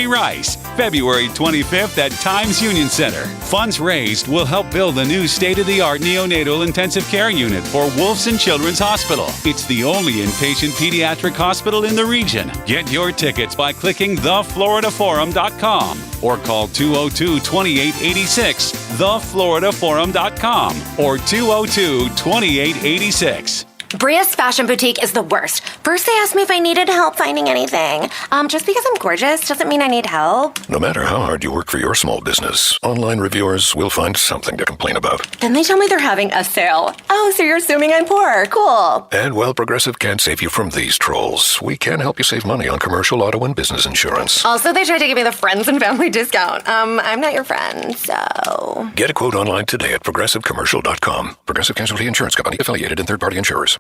Rice, February 25th at Times Union Center. Funds raised will help build a new state-of-the-art neonatal intensive care unit for Wolfson Children's Hospital. It's the only inpatient pediatric hospital in the region. Get your tickets by clicking thefloridaforum.com or call 202-2886, thefloridaforum.com or 202-2886. Bria's fashion boutique is the worst. First, they asked me if I needed help finding anything. Just because I'm gorgeous doesn't mean I need help. No matter how hard you work for your small business, online reviewers will find something to complain about. Then they tell me they're having a sale. Oh, so you're assuming I'm poor. Cool. And while Progressive can't save you from these trolls, we can help you save money on commercial, auto, and business insurance. Also, they tried to give me the friends and family discount. I'm not your friend, so... Get a quote online today at progressivecommercial.com. Progressive Casualty Insurance Company, affiliated and third-party insurers.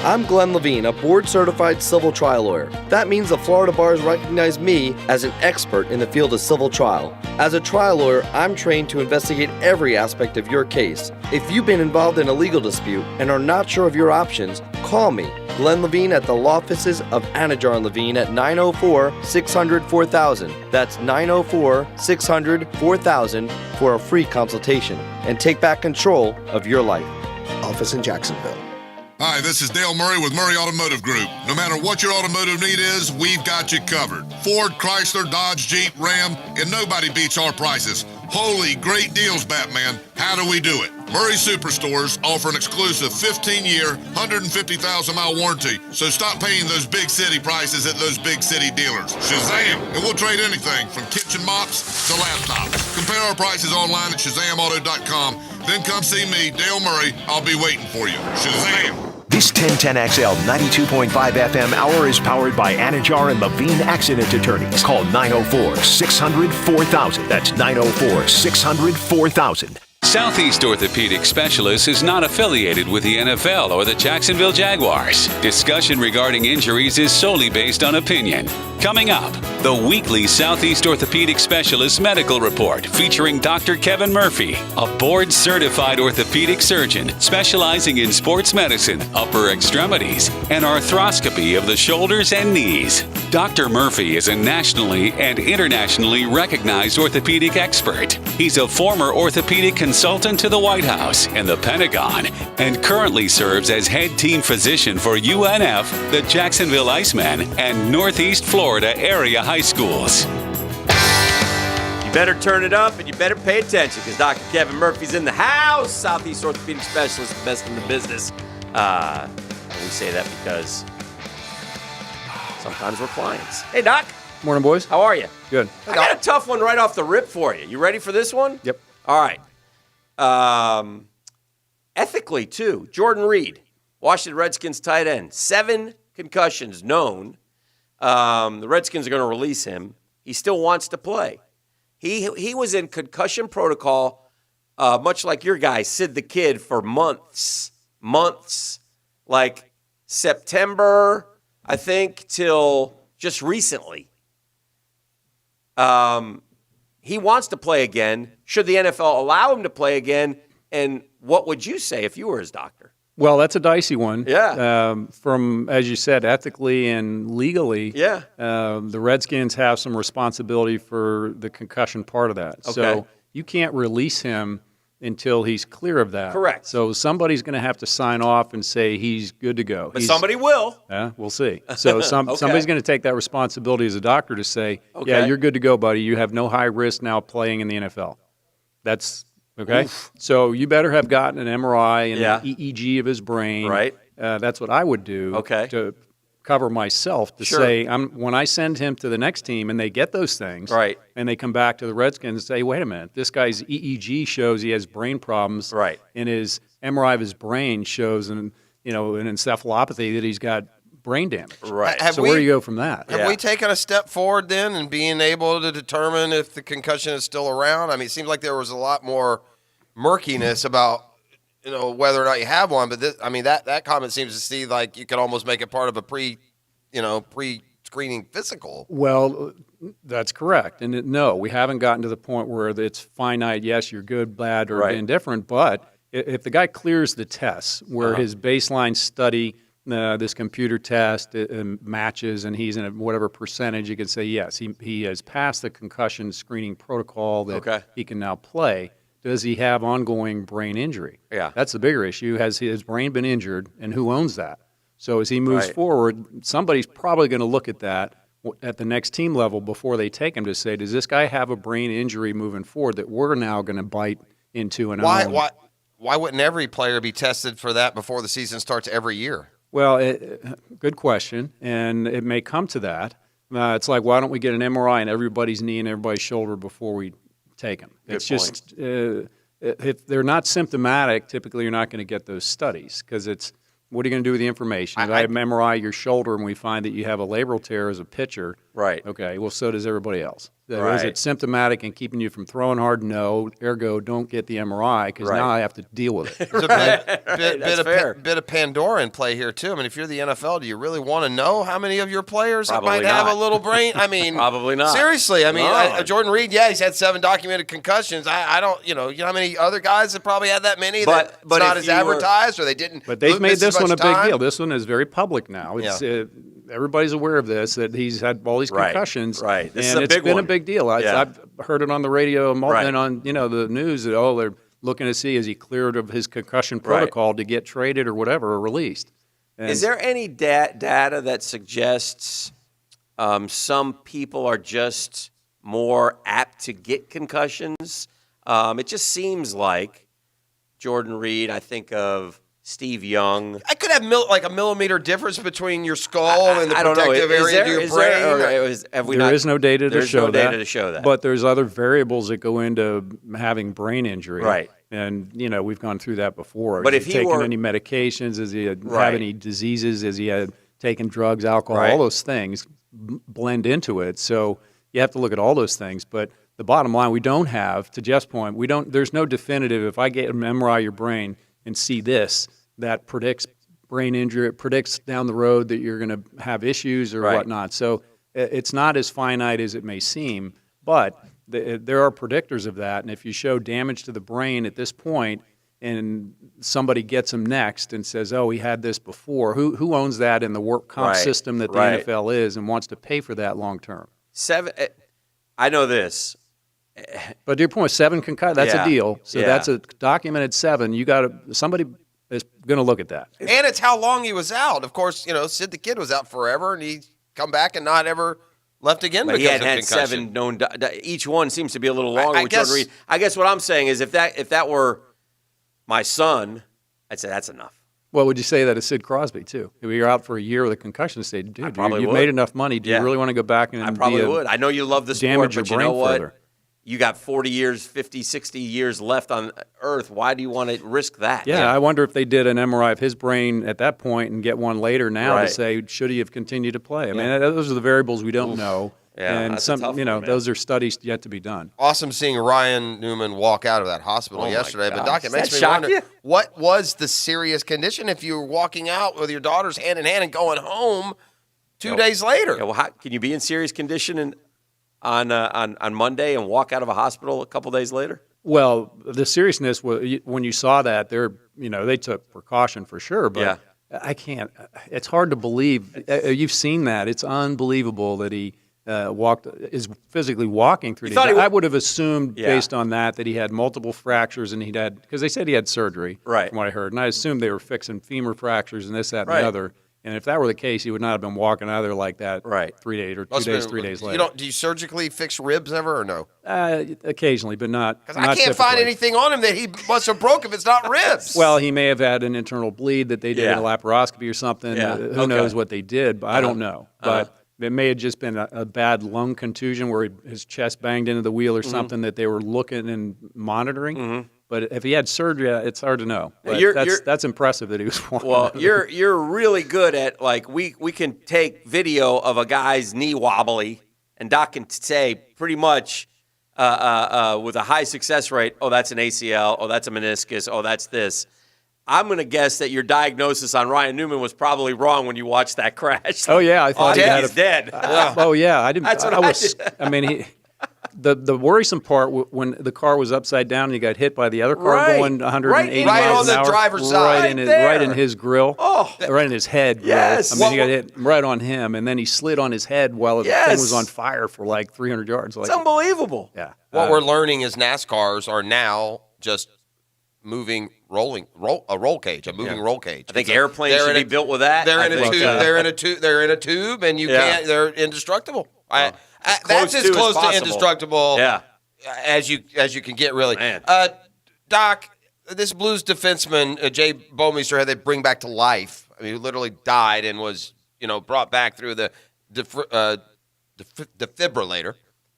I'm Glenn Levine, a board-certified civil trial lawyer. That means the Florida bars recognize me as an expert in the field of civil trial. As a trial lawyer, I'm trained to investigate every aspect of your case. If you've been involved in a legal dispute and are not sure of your options, call me, Glenn Levine, at the law offices of Anajar and Levine at 904-600-4000. That's 904-600-4000 for a free consultation and take back control of your life. Office in Jacksonville. Hi, this is Dale Murray with Murray Automotive Group. No matter what your automotive need is, we've got you covered. Ford, Chrysler, Dodge, Jeep, Ram, and nobody beats our prices. Holy great deals, Batman. How do we do it? Murray Superstores offer an exclusive 15-year, 150,000-mile warranty, so stop paying those big city prices at those big city dealers. Shazam! And we'll trade anything from kitchen mops to laptops. Compare our prices online at ShazamAuto.com. Then come see me, Dale Murray. I'll be waiting for you. Shazam! This 1010XL 92.5 FM hour is powered by Anajar and Levine Accident Attorneys. Call 904-600-4000. That's 904-600-4000. Southeast Orthopedic Specialists is not affiliated with the NFL or the Jacksonville Jaguars. Discussion regarding injuries is solely based on opinion. Coming up, the weekly Southeast Orthopedic Specialist Medical Report featuring Dr. Kevin Murphy, a board-certified orthopedic surgeon specializing in sports medicine, upper extremities, and arthroscopy of the shoulders and knees. Dr. Murphy is a nationally and internationally recognized orthopedic expert. He's a former orthopedic consultant to the White House and the Pentagon, and currently serves as head team physician for UNF, the Jacksonville Icemen, and Northeast Florida area high schools. You better turn it up and you better pay attention because Dr. Kevin Murphy's in the house. Southeast Orthopedic Specialist, the best in the business. And we say that because sometimes we're clients. Hey, Doc. Morning, boys. How are you? Good. I got a tough one right off the rip for you. You ready for this one? Yep. All right. Ethically, too, Jordan Reed, Washington Redskins tight end, 7 concussions known. The Redskins are going to release him. He still wants to play. He was in concussion protocol, much like your guy, Sid the Kid, for months, like September, I think, till just recently. He wants to play again. Should the NFL allow him to play again? And what would you say if you were his doctor? Well, that's a dicey one. Yeah. From, as you said, ethically and legally, yeah. The Redskins have some responsibility for the concussion part of that. Okay. So you can't release him until he's clear of that. Correct. So somebody's going to have to sign off and say he's good to go. But somebody will. Yeah, we'll see. So Okay. somebody's going to take that responsibility as a doctor to say, yeah, you're good to go, buddy. You have no high risk now playing in the NFL. That's okay. Oof. So you better have gotten an MRI and Yeah. an EEG of his brain. Right. That's what I would do to cover myself to Sure. say when I send him to the next team and they get those things, Right. and they come back to the Redskins and say, wait a minute, this guy's EEG shows he has brain problems, Right. and his MRI of his brain shows an encephalopathy that he's got brain damage. Right. So where do you go from that? Have we taken a step forward then in being able to determine if the concussion is still around? I mean, it seems like there was a lot more murkiness about whether or not you have one, but that comment seems to see like you could almost make it part of a pre-screening physical. Well, that's correct. And no, we haven't gotten to the point where it's finite. Yes, you're good, bad, or indifferent. But if the guy clears the tests where his baseline study this computer test matches and he's in a whatever percentage, you can say, yes, he has passed the concussion screening protocol that he can now play. Does he have ongoing brain injury? Yeah. That's the bigger issue. Has his brain been injured, and who owns that? So as he moves forward, somebody's probably going to look at that at the next team level before they take him to say, does this guy have a brain injury moving forward that we're now going to bite into and own? Why wouldn't every player be tested for that before the season starts every year? Well, good question, and it may come to that. It's like, why don't we get an MRI on everybody's knee and everybody's shoulder before we take them? It's just if they're not symptomatic, typically you're not going to get those studies because it's what are you going to do with the information? If I MRI your shoulder and we find that you have a labral tear as a pitcher, right? Okay, well, so does everybody else. Is it symptomatic and keeping you from throwing hard? No. Ergo, don't get the MRI because now I have to deal with it. There's a bit of Pandora in play here, too. I mean, if you're the NFL, do you really want to know how many of your players might have a little brain? I mean, probably not. Seriously. I mean, Jordan Reed, he's had 7 documented concussions. I don't, you know how many other guys have probably had that many but it's not as advertised or they didn't. But they've made this one a big deal. This one is very public now. It's everybody's aware of this, that he's had all these concussions. Right. This and is it's been a big deal. I've heard it on the radio and on the news that, they're looking to see is he cleared of his concussion protocol to get traded or whatever or released. And is there any data that suggests some people are just more apt to get concussions? It just seems like Jordan Reed, I think of Steve Young. I could have a millimeter difference between your skull and the protective area of your brain. There is no data to show that. There's no data to show that. But there's other variables that go into having brain injury. Right. And, we've gone through that before. But if he taken any medications? Does he have any diseases? Has he had taken drugs, alcohol? All those things blend into it. So you have to look at all those things. But the bottom line, we don't have, to Jeff's point, there's no definitive, if I get an MRI your brain and see this, that predicts brain injury, it predicts down the road that you're going to have issues or whatnot. So it's not as finite as it may seem, but there are predictors of that. And if you show damage to the brain at this point and somebody gets him next and says, he had this before, who owns that in the work comp system that the NFL is and wants to pay for that long term? I know this. But to your point, 7 concussions, that's a deal. So that's a documented 7. Somebody is going to look at that. And it's how long he was out. Of course, Sid the Kid was out forever, and he come back and not ever left again but because he had of concussion. 7 known. Each one seems to be a little longer. I guess what I'm saying is if that were my son, I'd say that's enough. Well, would you say that of Sid Crosby, too? If you're out for a year with a concussion, say, dude, you've made enough money. Do you really want to go back and I probably would. I know you love the sport, but you know what? Further. You got 40 years, 50, 60 years left on Earth. Why do you want to risk that? Yeah, I wonder if they did an MRI of his brain at that point and get one later now to say, should he have continued to play? I mean, those are the variables we don't know. Yeah, and that's a tough one, man. those are studies yet to be done. Awesome seeing Ryan Newman walk out of that hospital yesterday. But Doc, it makes me wonder, you? What was the serious condition if you were walking out with your daughters hand in hand and going home 2 days later? Yeah, well, can you be in serious condition on Monday and walk out of a hospital a couple days later? Well, the seriousness was when you saw that they took precaution for sure, but I can't. It's hard to believe. You've seen that. It's unbelievable that he is physically walking through. I would have assumed based on that he had multiple fractures and because they said he had surgery, from what I heard, and I assumed they were fixing femur fractures and this, that, and the other. And if that were the case, he would not have been walking out of there like that 3 days or 3 days later. Do you surgically fix ribs ever or no? Occasionally, but not. Because I can't find anything on him that he must have broke if it's not ribs. Well, he may have had an internal bleed that they did a laparoscopy or something. Yeah. Who knows what they did? But I don't know. But it may have just been a bad lung contusion where his chest banged into the wheel or something that they were looking and monitoring. Mm-hmm. But if he had surgery, it's hard to know. But that's impressive that he was walking. Well, you're really good at we can take video of a guy's knee wobbly, and Doc can say pretty much with a high success rate, that's an ACL, that's a meniscus, that's this. I'm going to guess that your diagnosis on Ryan Newman was probably wrong when you watched that crash. Oh yeah, I thought he's dead. Oh yeah, I didn't. That's what I did. I mean, The worrisome part when the car was upside down and he got hit by the other car going 180 right miles on the an hour, driver's side, right in his grill, Oh. right in his head. Yes. Grill. I mean, he got hit right on him, and then he slid on his head while the thing was on fire for like 300 yards. It's unbelievable. Yeah. What we're learning is NASCARs are now just moving a roll cage, a moving roll cage. I think airplanes should be built with that. They're in a tube. They're in a tube, and you can't. They're indestructible. That's as close to indestructible as you can get, really. Doc, this Blues defenseman, Jay Bomeister, had they bring back to life. I mean, he literally died and was brought back through the defibrillator.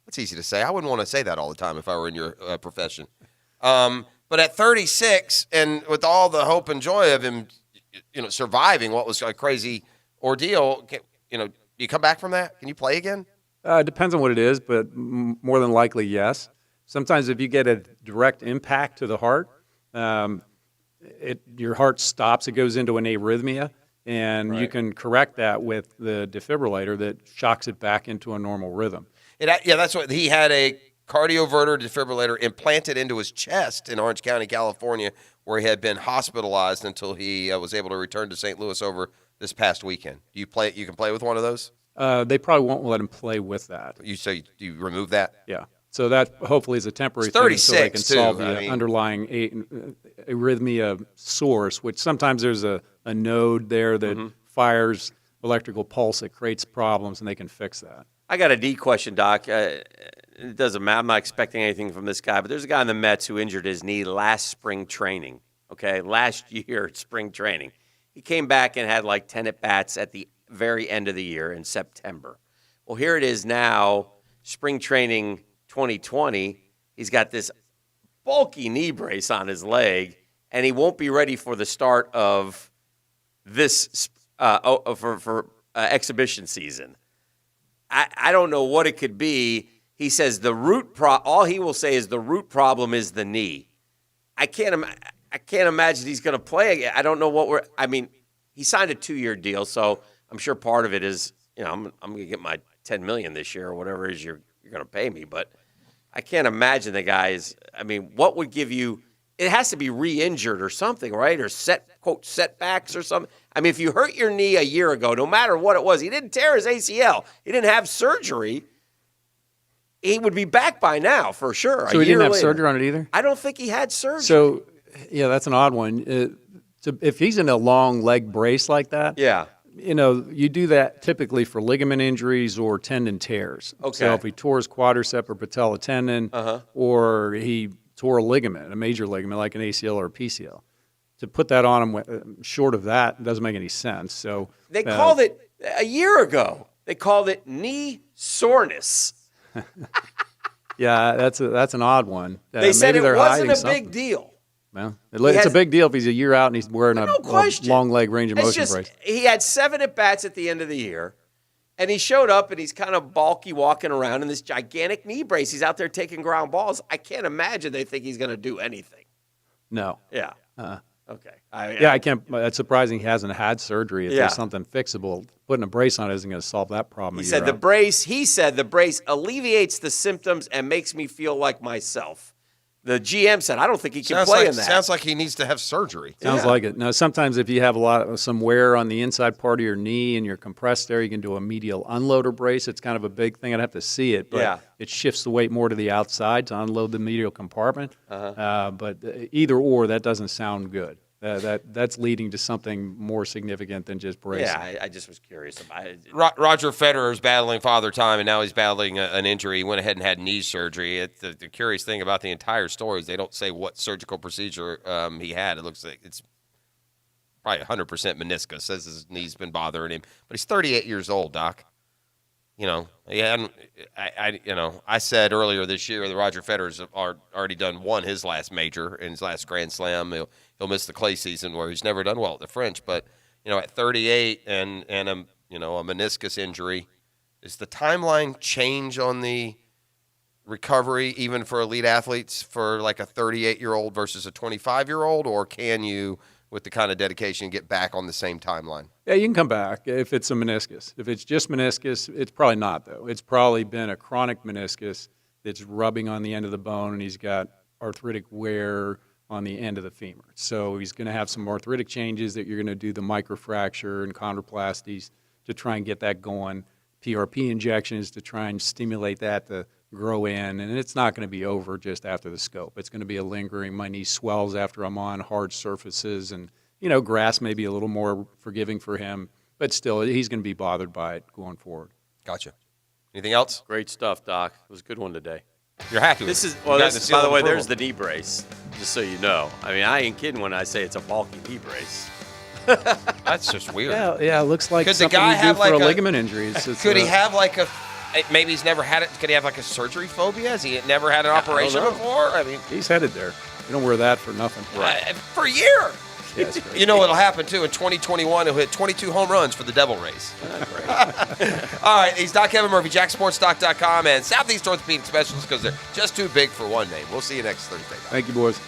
That's easy to say. I wouldn't want to say that all the time if I were in your profession. But at 36, and with all the hope and joy of him, surviving what was a crazy ordeal, do you come back from that? Can you play again? It depends on what it is, but more than likely, yes. Sometimes if you get a direct impact to the heart, your heart stops. It goes into an arrhythmia, and you can correct that with the defibrillator that shocks it back into a normal rhythm. That's what he had, a cardioverter defibrillator implanted into his chest in Orange County, California, where he had been hospitalized until he was able to return to St. Louis over this past weekend. Do you play? You can play with one of those? They probably won't let him play with that. You remove that? Yeah. So that hopefully is a temporary thing until they can solve the underlying arrhythmia source, which sometimes there's a node there that fires electrical pulse that creates problems, and they can fix that. I got a D question, Doc. It doesn't matter. I'm not expecting anything from this guy, but there's a guy in the Mets who injured his knee last spring training, last year at spring training. He came back and had like 10 at-bats at the very end of the year in September. Well, here it is now, spring training 2020. He's got this bulky knee brace on his leg, and he won't be ready for the start of this for exhibition season. I don't know what it could be. He says all he will say is the root problem is the knee. I can't imagine he's going to play again. I don't know he signed a 2-year deal, so I'm sure part of it is, I'm going to get my $10 million this year or whatever it is you're going to pay me, but I can't imagine the guy is, what would give you, it has to be re-injured or something, right? Or setbacks or something. If you hurt your knee a year ago, no matter what it was, he didn't tear his ACL, he didn't have surgery, he would be back by now for sure. So he didn't have surgery on it either? I don't think he had surgery. So, yeah, that's an odd one. If he's in a long leg brace like that, you do that typically for ligament injuries or tendon tears. Okay. So if he tore his quadricep or patella tendon, or he tore a ligament, a major ligament like an ACL or a PCL, to put that on him short of that doesn't make any sense. So they called it a year ago. They called it knee soreness. Yeah, that's an odd one. They said it wasn't a big deal. Well, it's a big deal if he's a year out and he's wearing a long leg range of motion brace. He had 7 at-bats at the end of the year, and he showed up, and he's kind of bulky walking around in this gigantic knee brace. He's out there taking ground balls. I can't imagine they think he's going to do anything. No. Yeah. Okay. I can't. It's surprising he hasn't had surgery. If there's something fixable, putting a brace on isn't going to solve that problem. He said the brace alleviates the symptoms and makes me feel like myself. The GM said, I don't think he can play in that. Sounds like he needs to have surgery. Sounds like it. Now, sometimes if you have some wear on the inside part of your knee and you're compressed there, you can do a medial unloader brace. It's kind of a big thing. I'd have to see it, but it shifts the weight more to the outside to unload the medial compartment. But either or, that doesn't sound good. That's leading to something more significant than just bracing. Yeah, I just was curious about it. Roger Federer is battling Father Time, and now he's battling an injury. He went ahead and had knee surgery. The curious thing about the entire story is they don't say what surgical procedure he had. It looks like it's probably 100% meniscus. Says his knee's been bothering him, but he's 38 years old, Doc. I said earlier this year that Roger Federer's already done his last major in his last Grand Slam. He'll miss the clay season where he's never done well at the French. But at 38 and a meniscus injury, is the timeline change on the recovery even for elite athletes for like a 38-year-old versus a 25-year-old, or can you, with the kind of dedication, get back on the same timeline? Yeah, you can come back if it's a meniscus. If it's just meniscus, it's probably not, though. It's probably been a chronic meniscus, that's rubbing on the end of the bone, and he's got arthritic wear on the end of the femur. So he's going to have some arthritic changes that you're going to do the microfracture and chondroplasties to try and get that going. PRP injections to try and stimulate that to grow in, and it's not going to be over just after the scope. It's going to be a lingering, my knee swells after I'm on hard surfaces, and, grass may be a little more forgiving for him, but still, he's going to be bothered by it going forward. Gotcha. Anything else? Great stuff, Doc. It was a good one today. You're happy with This is, it. well, You got this, the by seal the of way, approval. there's the knee brace, just so you know. I mean, I ain't kidding when I say it's a bulky knee brace. That's just weird. Yeah, it looks like Could the something guy you do have for like a a- ligament injury. Could he have like a? Maybe he's never had it. Could he have like a surgery phobia? Has he never had an operation know. before? I mean, He's headed there. You don't wear that for nothing. for a year. Yeah, it's great. You know what'll happen too in 2021? He'll hit 22 home runs for the Devil Rays. All right, he's Doc Kevin Murphy, JackSportsDoc.com, and Southeast Orthopedic Specialists because they're just too big for one name. We'll see you next Thursday. Doc. Thank you, boys.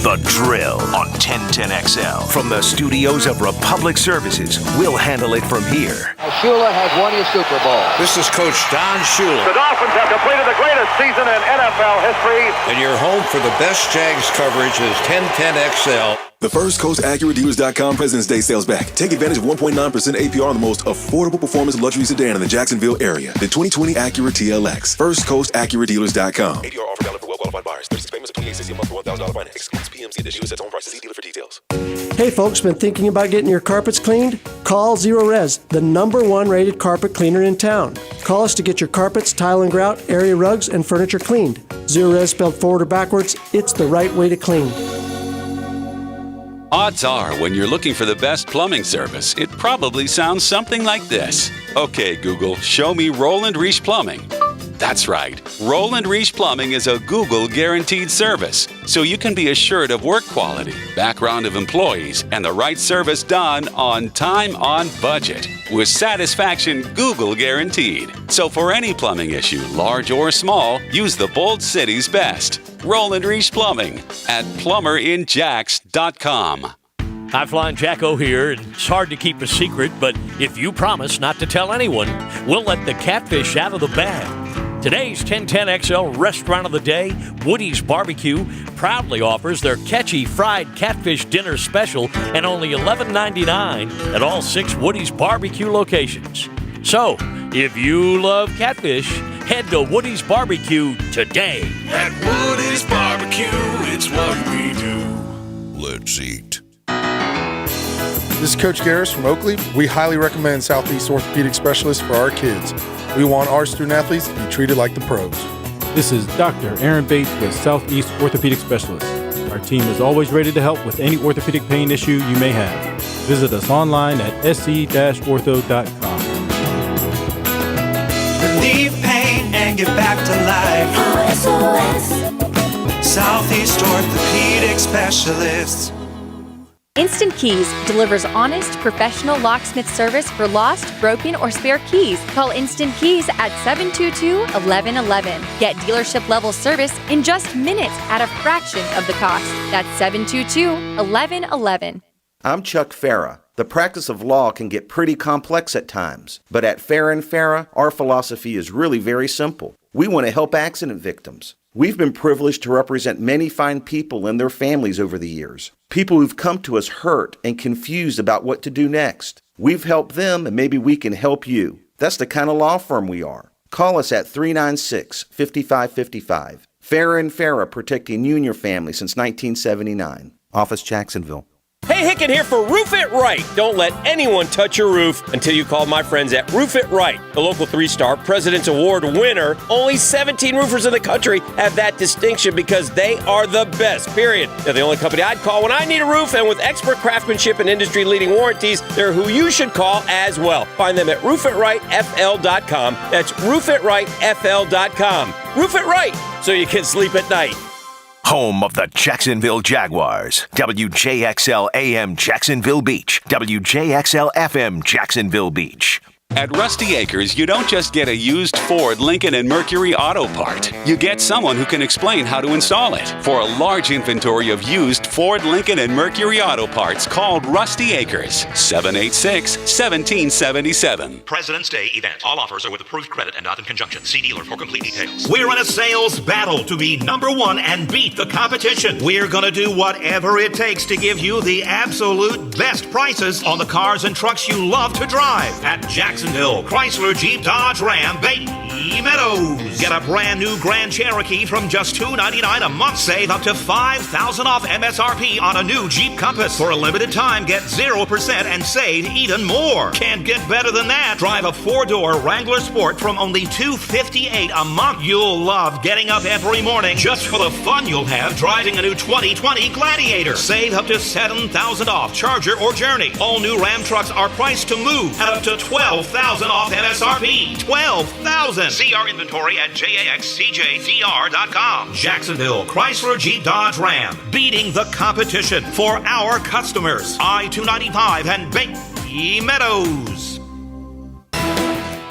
The Drill on 1010XL. From the studios of Republic Services, we'll handle it from here. Shula has won his Super Bowl. This is Coach Don Shula. The Dolphins have completed the greatest season in NFL history. And your home for the best Jags coverage is 1010XL. The First Coast AcuraDealers.com President's Day sales back. Take advantage of 1.9% APR on the most affordable performance luxury sedan in the Jacksonville area. The 2020 Acura TLX. First Coast AcuraDealers.com. APR offer valid for well-qualified buyers. 36 payments of $28.60 a month for $1,000 finance. Excludes PMC. The dealer sets home prices. See dealer for details. Hey folks, been thinking about getting your carpets cleaned? Call Zero Res, the #1 rated carpet cleaner in town. Call us to get your carpets, tile and grout, area rugs, and furniture cleaned. Zero Res spelled forward or backwards, it's the right way to clean. Odds are, when you're looking for the best plumbing service, it probably sounds something like this. Okay, Google, show me Roland Reach Plumbing. That's right. Roland Reach Plumbing is a Google guaranteed service, so you can be assured of work quality, background of employees, and the right service done on time, on budget. With satisfaction Google guaranteed. So for any plumbing issue, large or small, use the Bold City's best. Roland Reach Plumbing at plumberinjacks.com. High Flying Jacko here, and it's hard to keep a secret, but if you promise not to tell anyone, we'll let the catfish out of the bag. Today's 1010XL Restaurant of the Day, Woody's Barbecue, proudly offers their catchy fried catfish dinner special at only $11.99 at all 6 Woody's Barbecue locations. So, if you love catfish, head to Woody's Barbecue today. At Woody's Barbecue, it's what we do. Let's eat. This is Coach Garris from Oakley. We highly recommend Southeast Orthopedic Specialists for our kids. We want our student athletes to be treated like the pros. This is Dr. Aaron Bates with Southeast Orthopedic Specialists. Our team is always ready to help with any orthopedic pain issue you may have. Visit us online at sc-ortho.com. Relieve pain and get back to life. Southeast Orthopedic Specialists. Instant Keys delivers honest, professional locksmith service for lost, broken, or spare keys. Call Instant Keys at 722-1111. Get dealership-level service in just minutes at a fraction of the cost. That's 722-1111. I'm Chuck Farah. The practice of law can get pretty complex at times, but at Farah & Farah, our philosophy is really very simple. We want to help accident victims. We've been privileged to represent many fine people and their families over the years. People who've come to us hurt and confused about what to do next. We've helped them, and maybe we can help you. That's the kind of law firm we are. Call us at 396-5555. Farah & Farah, protecting you and your family since 1979. Office Jacksonville. Hey, Hicken here for Roof It Right. Don't let anyone touch your roof until you call my friends at Roof It Right, the local 3-star President's Award winner. Only 17 roofers in the country have that distinction because they are the best, period. They're the only company I'd call when I need a roof, and with expert craftsmanship and industry-leading warranties, they're who you should call as well. Find them at roofitRightFL.com. That's roofitRightFL.com. Roof It Right, so you can sleep at night. Home of the Jacksonville Jaguars. WJXL AM Jacksonville Beach. WJXL FM Jacksonville Beach. At Rusty Acres, you don't just get a used Ford, Lincoln, and Mercury auto part. You get someone who can explain how to install it. For a large inventory of used Ford, Lincoln, and Mercury auto parts, call Rusty Acres, 786-1777. President's Day event. All offers are with approved credit and not in conjunction. See dealer for complete details. We're in a sales battle to be number one and beat the competition. We're going to do whatever it takes to give you the absolute best prices on the cars and trucks you love to drive at Jacksonville Chrysler Jeep Dodge Ram Bay Meadows. Get a brand new Grand Cherokee from just $299 a month. Save up to $5,000 off MSRP on a new Jeep Compass. For a limited time, get 0% and save even more. Can't get better than that. Drive a 4-door Wrangler Sport from only $258 a month. You'll love getting up every morning just for the fun you'll have driving a new 2020 Gladiator. Save up to $7,000 off Charger or Journey. All new Ram trucks are priced to move at up to $12,000 off MSRP. $12,000. See our inventory at jaxcjdr.com. Jacksonville Chrysler Jeep Dodge Ram. Beating the competition for our customers. I-295 and Bay Meadows.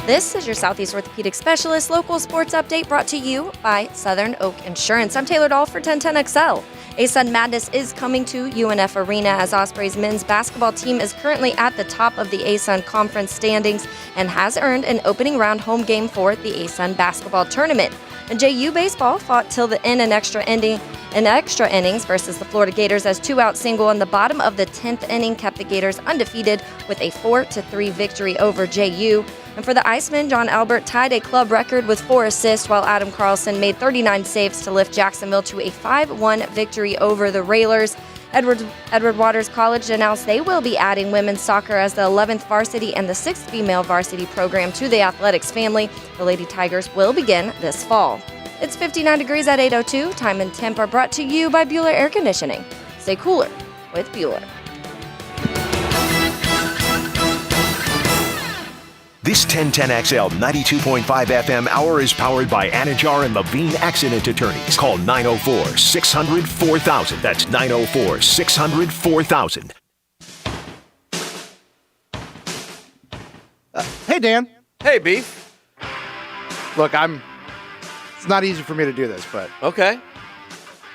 This is your Southeast Orthopedic Specialist local sports update brought to you by Southern Oak Insurance. I'm Taylor Dahl for 1010XL. ASUN Madness is coming to UNF Arena as Ospreys men's basketball team is currently at the top of the ASUN conference standings and has earned an opening round home game for the ASUN basketball tournament. And JU baseball fought till the end in extra innings versus the Florida Gators as 2-out single in the bottom of the 10th inning kept the Gators undefeated with a 4-3 victory over JU. And for the Icemen, John Albert tied a club record with 4 assists, while Adam Carlson made 39 saves to lift Jacksonville to a 5-1 victory over the Railers. Edward Waters College announced they will be adding women's soccer as the 11th varsity and the 6th female varsity program to the athletics family. The Lady Tigers will begin this fall. It's 59 degrees at 8:02. Time and temp are brought to you by Bueller Air Conditioning. Stay cooler with Bueller. This 1010XL 92.5 FM hour is powered by Anajar and Levine Accident Attorneys. Call 904-600-4000. That's 904-600-4000. Hey, Dan. Hey, Beef. Look, it's not easy for me to do this, but. Okay.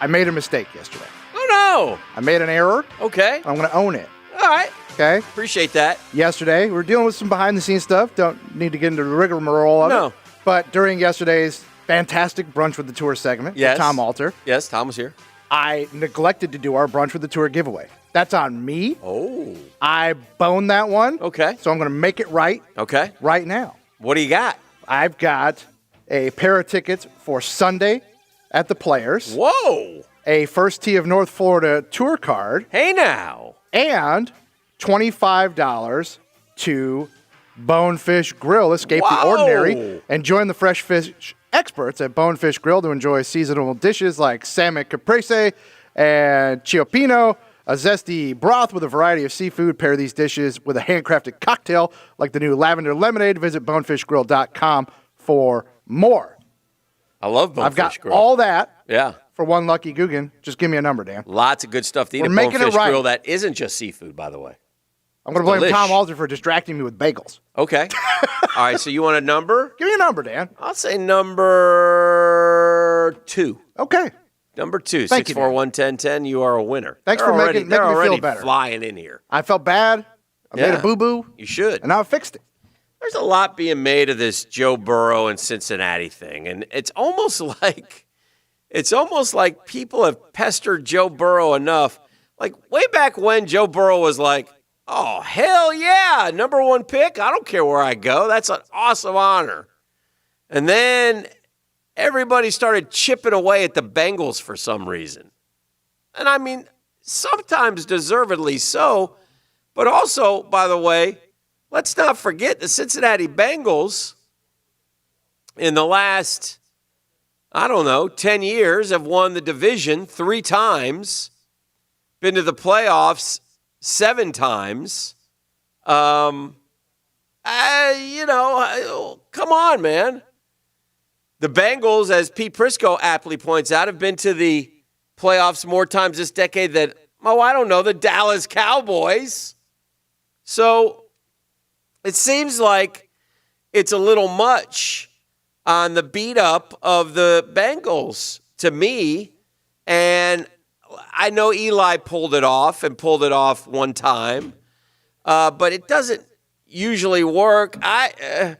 I made a mistake yesterday. Oh, no. I made an error. Okay. I'm going to own it. All right. Okay. Appreciate that. Yesterday, we were dealing with some behind-the-scenes stuff. Don't need to get into the rigmarole of it. But during yesterday's fantastic Brunch with the Tour segment with Tom Alter. Yes, Tom was here. I neglected to do our Brunch with the Tour giveaway. That's on me. Oh. I boned that one. Okay. So I'm going to make it right. Okay. Right now. What do you got? I've got a pair of tickets for Sunday at the Players. Whoa. A First Tee of North Florida tour card. Hey, now. And $25 to Bonefish Grill. Escape the ordinary and join the fresh fish experts at Bonefish Grill to enjoy seasonal dishes like salmon caprese and cioppino, a zesty broth with a variety of seafood. Pair these dishes with a handcrafted cocktail like the new lavender lemonade. Visit bonefishgrill.com for more. I love Bonefish I've got Grill. all that. Yeah. For one lucky Guggen. Just give me a number, Dan. Lots of good stuff to eat We're at making Bonefish it right. Grill that isn't just seafood, by the way. I'm going to blame Tom Alter for distracting me with bagels. Okay. All right, so you want a number? Give me a number, Dan. I'll say number 2. Okay. Number 2, Thank you, 641-1010. You are a winner. Thanks They're for already, making me feel already better. Flying in here. I felt bad. I made a boo-boo. You should. And now I fixed it. There's a lot being made of this Joe Burrow and Cincinnati thing, and it's almost like people have pestered Joe Burrow enough. Like way back when Joe Burrow was like, "Oh, hell yeah, number 1 pick. I don't care where I go. That's an awesome honor." And then everybody started chipping away at the Bengals for some reason. And I mean, sometimes deservedly so, but also, by the way, let's not forget the Cincinnati Bengals in the last, 10 years have won the division 3 times, been to the playoffs 7 times. Come on, man. The Bengals, as Pete Prisco aptly points out, have been to the playoffs more times this decade than, the Dallas Cowboys. So it seems like it's a little much on the beat up of the Bengals to me. And I know Eli pulled it off one time, but it doesn't usually work. I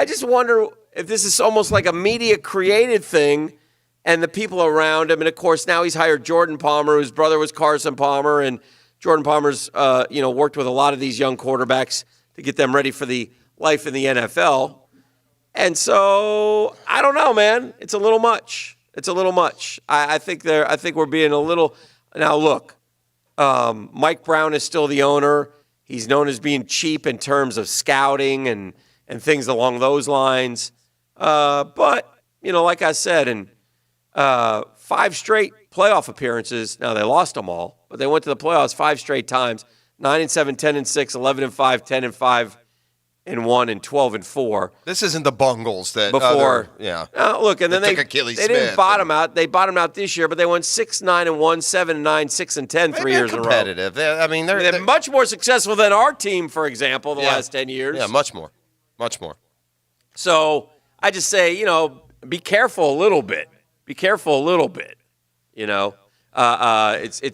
just wonder if this is almost like a media created thing and the people around him. And, of course, now he's hired Jordan Palmer, whose brother was Carson Palmer. And Jordan Palmer's, worked with a lot of these young quarterbacks to get them ready for the life in the NFL. And so, I don't know, man. It's a little much. I think we're being a little – now, look, Mike Brown is still the owner. He's known as being cheap in terms of scouting and things along those lines. But, like I said, in 5 straight playoff appearances, now they lost them all, but they went to the playoffs 5 straight times, 9-7, 10-6, 11-5, 10-5, 1, and 12-4. This isn't the Bungles that before. Yeah. Look, and then they didn't bottom out. They bottomed out this year, but they went 6-9-1, 7-9, 6-10 3 years in a row. Competitive. I mean, they're much more successful than our team, for example, the last 10 years. Yeah, much more. So I just say, be careful a little bit. It's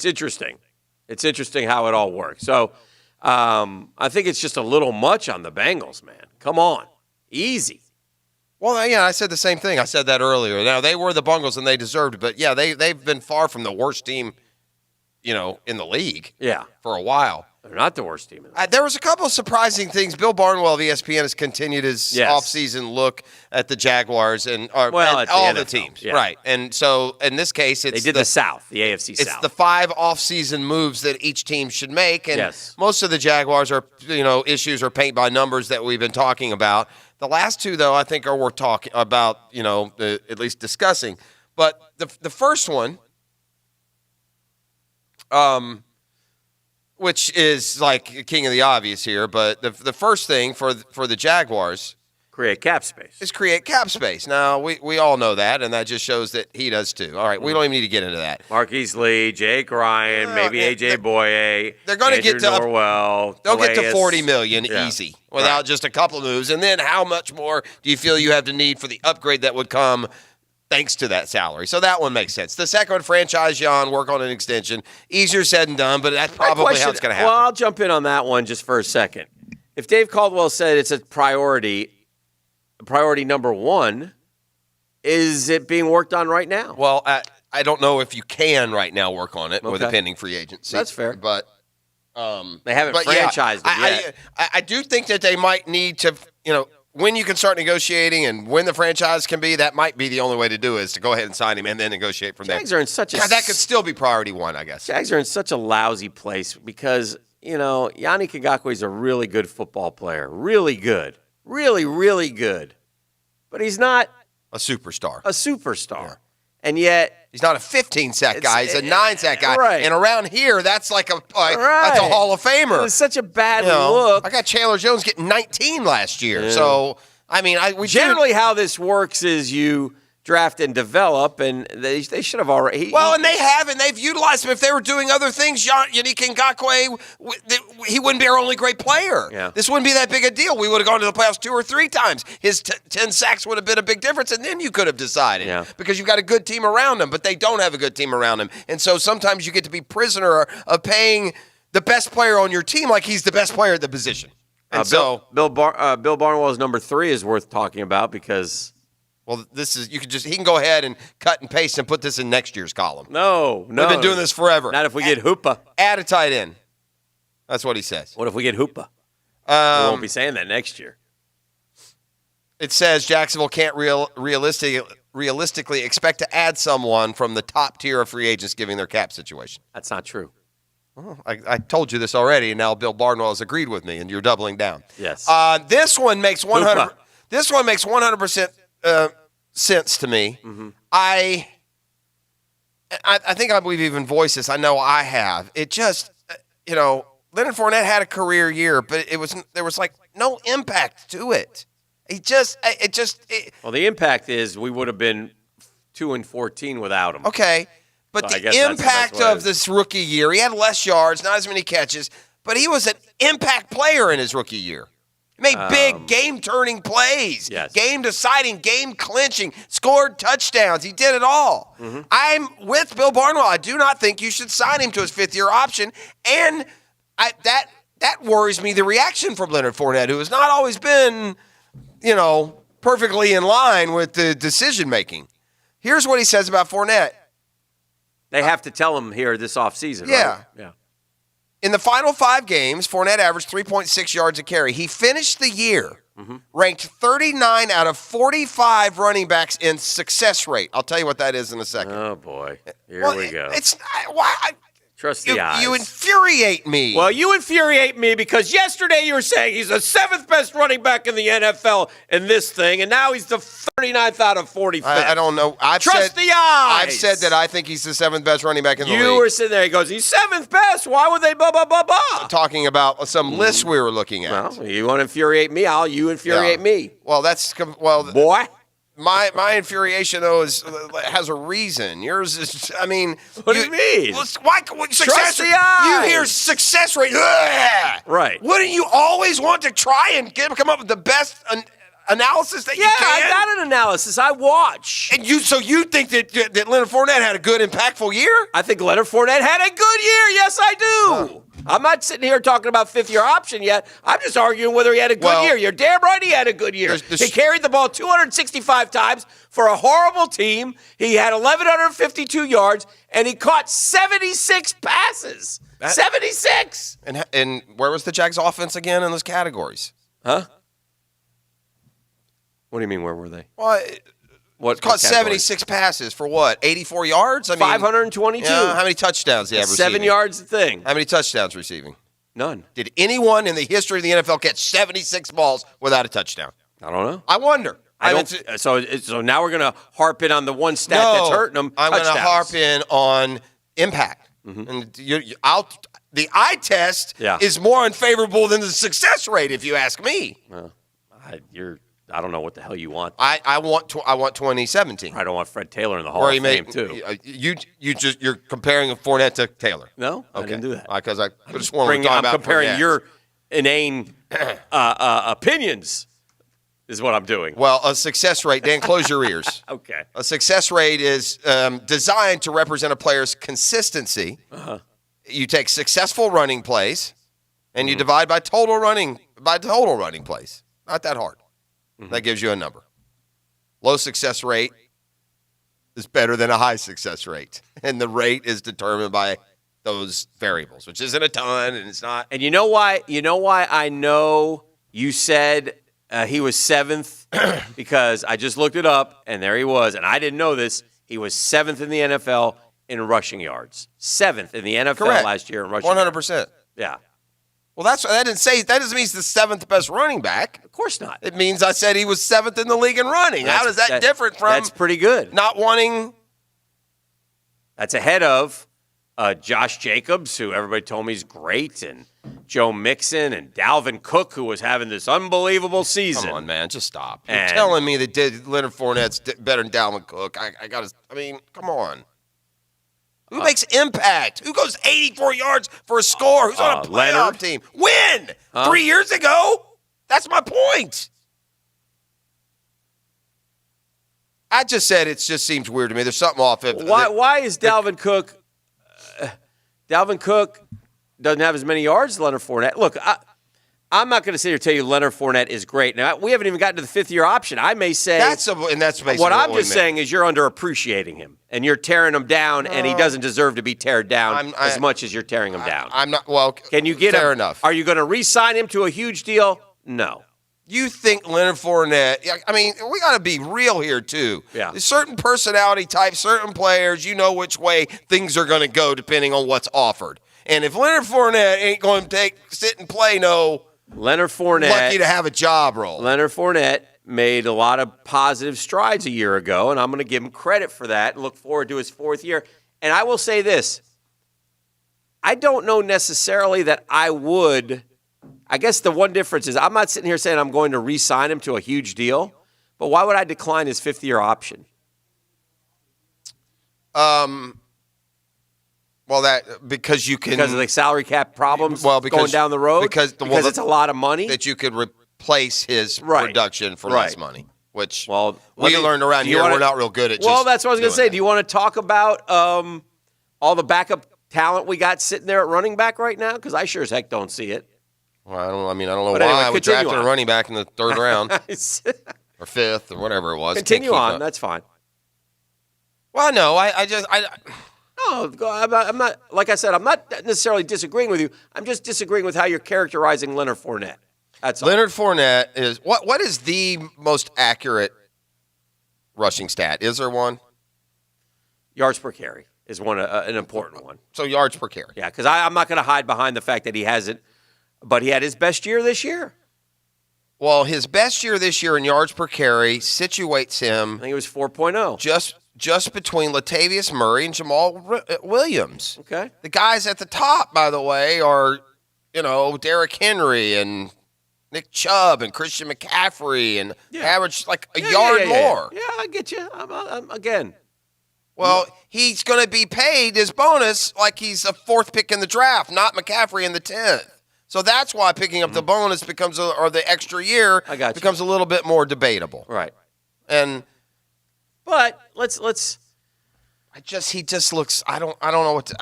interesting. It's interesting how it all works. So I think it's just a little much on the Bengals, man. Come on. Easy. Well, yeah, I said the same thing. I said that earlier. Now, they were the Bungles, and they deserved it. But, yeah, they've been far from the worst team, in the league for a while. They're not the worst team in the league. There was a couple of surprising things. Bill Barnwell of ESPN has continued his offseason look at the Jaguars and all the teams. Yeah. Right. And so, in this case, it's the South, the AFC South. It's the 5 offseason moves that each team should make. And most of the Jaguars are, issues or paint by numbers that we've been talking about. The last 2, though, I think are worth talking about, at least discussing. But the first one, which is like king of the obvious here, but the first thing for the Jaguars create cap space. Is create cap space. Now, we all know that, and that just shows that he does too. All right, we don't even need to get into that. Marquise Lee, Jake Ryan, maybe A.J. Boye. They're going to get to Norwell. They'll get to $40 million easy without just a couple moves. And then how much more do you feel you have to need for the upgrade that would come thanks to that salary? So that one makes sense. The second one, franchise Jan, work on an extension. Easier said than done, but that's probably how it's going to happen. Well, I'll jump in on that one just for a second. If Dave Caldwell said it's a priority number 1, is it being worked on right now? Well, I don't know if you can right now work on it with a pending free agency. That's fair. But they haven't franchised it yet. I do think that they might need to, when you can start negotiating and when the franchise can be, that might be the only way to do it, is to go ahead and sign him and then negotiate from there. Jags are in such a... that could still be priority 1, I guess. Jags are in such a lousy place because, Yannick Ngakoue is a really good football player. Really good. Really, really good. But he's not... A superstar. Yeah. And yet... He's not a 15-sack guy. He's a 9-sack guy. Right. And around here, that's like that's a Hall of Famer. It's such a bad look. I got Chandler Jones getting 19 last year. Yeah. So, I mean, generally how this works is you draft and develop, and they should have already. And they have, and they've utilized him. If they were doing other things, Yannick Ngakoue, he wouldn't be our only great player. Yeah. This wouldn't be that big a deal. We would have gone to the playoffs 2 or 3 times. His 10 sacks would have been a big difference, and then you could have decided. Yeah. Because you've got a good team around him, but they don't have a good team around him. And so sometimes you get to be prisoner of paying the best player on your team like he's the best player at the position. And Bill Barnwell's number 3 is worth talking about because... Well, he can go ahead and cut and paste and put this in next year's column. No. We've been doing this forever. Not if we get Hoopa. Add a tight end. That's what he says. What if we get Hoopa? We won't be saying that next year. It says Jacksonville can't realistically expect to add someone from the top tier of free agents given their cap situation. That's not true. Well, I told you this already, and now Bill Barnwell has agreed with me, and you're doubling down. Yes. This one makes 100%. This one makes 100%. Sense to me. Mm-hmm. I think we've even voiced this. I know I have. It just, Leonard Fournette had a career year, but there was like no impact to it. Well, the impact is we would have been 2-14 without him. Okay, but so the impact of this rookie year, he had less yards, not as many catches, but he was an impact player in his rookie year. Made big game-turning plays, game-deciding, game-clinching, scored touchdowns. He did it all. I'm with Bill Barnwell. I do not think you should sign him to his fifth-year option, and that worries me, the reaction from Leonard Fournette, who has not always been, perfectly in line with the decision-making. Here's what he says about Fournette. They have to tell him here this offseason, right? Yeah. In the final 5 games, Fournette averaged 3.6 yards a carry. He finished the year ranked 39 out of 45 running backs in success rate. I'll tell you what that is in a second. Oh, boy. Here we go. Trust the eyes. You infuriate me. Well, you infuriate me because yesterday you were saying he's the 7th best running back in the NFL in this thing, and now he's the 39th out of 45. I don't know. Trust the eyes. I've said that I think he's the 7th best running back in the league. You were sitting there. He goes, he's 7th best. Why would they blah, blah, blah, blah? Talking about some lists we were looking at. Well, you want to infuriate me, you infuriate me. Well, boy. My infuriation, though, has a reason. Yours is, what do you mean? Success the eyes. You hear success rate. Ugh! Right. Wouldn't you always want to try and come up with the best analysis that you can? Yeah, I got an analysis. I watch. And you think that Leonard Fournette had a good, impactful year? I think Leonard Fournette had a good year. Yes, I do. I'm not sitting here talking about fifth-year option yet. I'm just arguing whether he had a good year. You're damn right he had a good year. He carried the ball 265 times for a horrible team. He had 1,152 yards, and he caught 76 passes. 76! And where was the Jags' offense again in those categories? Huh? What do you mean, where were they? Well, caught 76 categories? passes for what? 84 yards? 522. How many touchdowns did he have receiving? 7 yards a thing. How many touchdowns receiving? None. Did anyone in the history of the NFL catch 76 balls without a touchdown? I don't know. I wonder. So now we're going to harp in on the one stat that's hurting them. I'm going to harp in on impact. And the eye test is more unfavorable than the success rate, if you ask me. I don't know what the hell you want. I want 2017. I don't want Fred Taylor in the Hall of Fame too. You're comparing Fournette to Taylor. No, I didn't do that. Because I just want to talk I'm about comparing Fournette. your inane opinions. Is what I'm doing. Well, a success rate. Dan, close your ears. Okay. A success rate is designed to represent a player's consistency. You take successful running plays, and you divide by total running plays. Not that hard. That gives you a number. Low success rate is better than a high success rate. And the rate is determined by those variables, which isn't a ton, and it's not. And you know why I know you said he was 7th? Because I just looked it up, and there he was. And I didn't know this. He was 7th in the NFL in rushing yards. 7th in the NFL last year in rushing 100%. yards. Yeah. Well, that doesn't mean he's the 7th best running back. Of course not. It means I said he was 7th in the league in running. How is that different from? That's pretty good. Not wanting. That's ahead of Josh Jacobs, who everybody told me is great, and Joe Mixon and Dalvin Cook, who was having this unbelievable season. Come on, man, just stop. You're telling me that Leonard Fournette's better than Dalvin Cook. Come on. Who makes impact? Who goes 84 yards for a score? Who's on a playoff team? When? 3 years ago? That's my point. I just said it just seems weird to me. There's something off. Why is Dalvin Cook? Dalvin Cook doesn't have as many yards as Leonard Fournette. Look, I'm not going to sit here and tell you Leonard Fournette is great. Now, we haven't even gotten to the fifth-year option. I may say that's basically what I'm just saying is you're underappreciating him, and you're tearing him down, and he doesn't deserve to be teared down as much as you're tearing him down. I'm not. Well, can you get fair him? Enough. Are you going to re-sign him to a huge deal? No. You think Leonard Fournette? I mean, we got to be real here too. Yeah. There's certain personality types, certain players. You know which way things are going to go depending on what's offered. And if Leonard Fournette ain't going to sit and play Leonard Fournette, lucky to have a job role. Leonard Fournette made a lot of positive strides a year ago, and I'm going to give him credit for that and look forward to his fourth year. And I will say this. I don't know necessarily that I would. I guess the one difference is I'm not sitting here saying I'm going to re-sign him to a huge deal, but why would I decline his fifth-year option? Well, because of the salary cap problems going down the road? Because it's a lot of money? That you could place his production for less money, which we learned around here we're not real good at. Well, that's what I was going to say. Do you want to talk about all the backup talent we got sitting there at running back right now? Because I sure as heck don't see it. Well, I don't know why I would draft a running back in the 3rd round or 5th or whatever it was. Continue on. That's fine. Well, no, No, I'm not. Like I said, I'm not necessarily disagreeing with you. I'm just disagreeing with how you're characterizing Leonard Fournette. That's all. Leonard Fournette is what is the most accurate rushing stat? Is there one? Yards per carry is one an important one. So yards per carry. Yeah, because I'm not going to hide behind the fact that he hasn't, but he had his best year this year. Well, his best year this year in yards per carry situates him. I think it was 4.0. Just between Latavius Murray and Jamal Williams. Okay. The guys at the top, by the way, are, Derrick Henry and Nick Chubb and Christian McCaffrey and average like a yard more. Yeah, I get you. I'm again. Well, he's going to be paid his bonus like he's a 4th pick in the draft, not McCaffrey in the 10th. So that's why picking up the bonus or the extra year becomes a little bit more debatable. Right. But let's. He just looks. I don't know what to.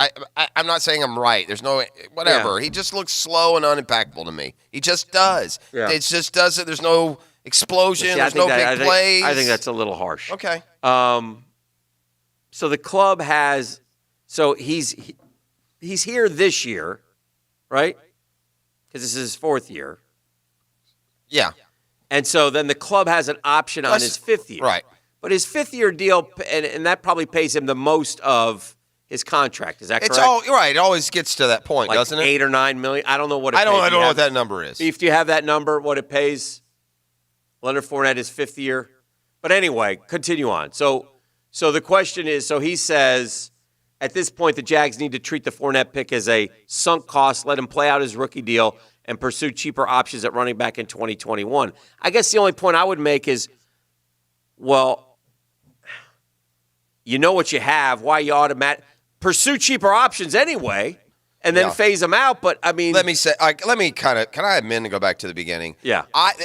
I'm not saying I'm right. There's no whatever. Yeah. He just looks slow and unimpactful to me. He just does. Yeah. It just does it. There's no explosion. There's no big plays. I think that's a little harsh. Okay. So the club has. So he's here this year, right? Because this is his 4th year. Yeah. And so then the club has an option on his 5th year. Right. But his 5th year deal, and that probably pays him the most of his contract. Is that correct? It's all right. It always gets to that point, like doesn't it? 8 or 9 million. I don't know what it pays. I don't know what that number is. If you have that number, what it pays Leonard Fournette his 5th year. But anyway, continue on. So the question is, so he says, at this point, the Jags need to treat the Fournette pick as a sunk cost, let him play out his rookie deal, and pursue cheaper options at running back in 2021. I guess the only point I would make is, well, you know what you have. Why you pursue cheaper options anyway, and then phase them out? But I mean, let me can I amend and go back to the beginning? Yeah.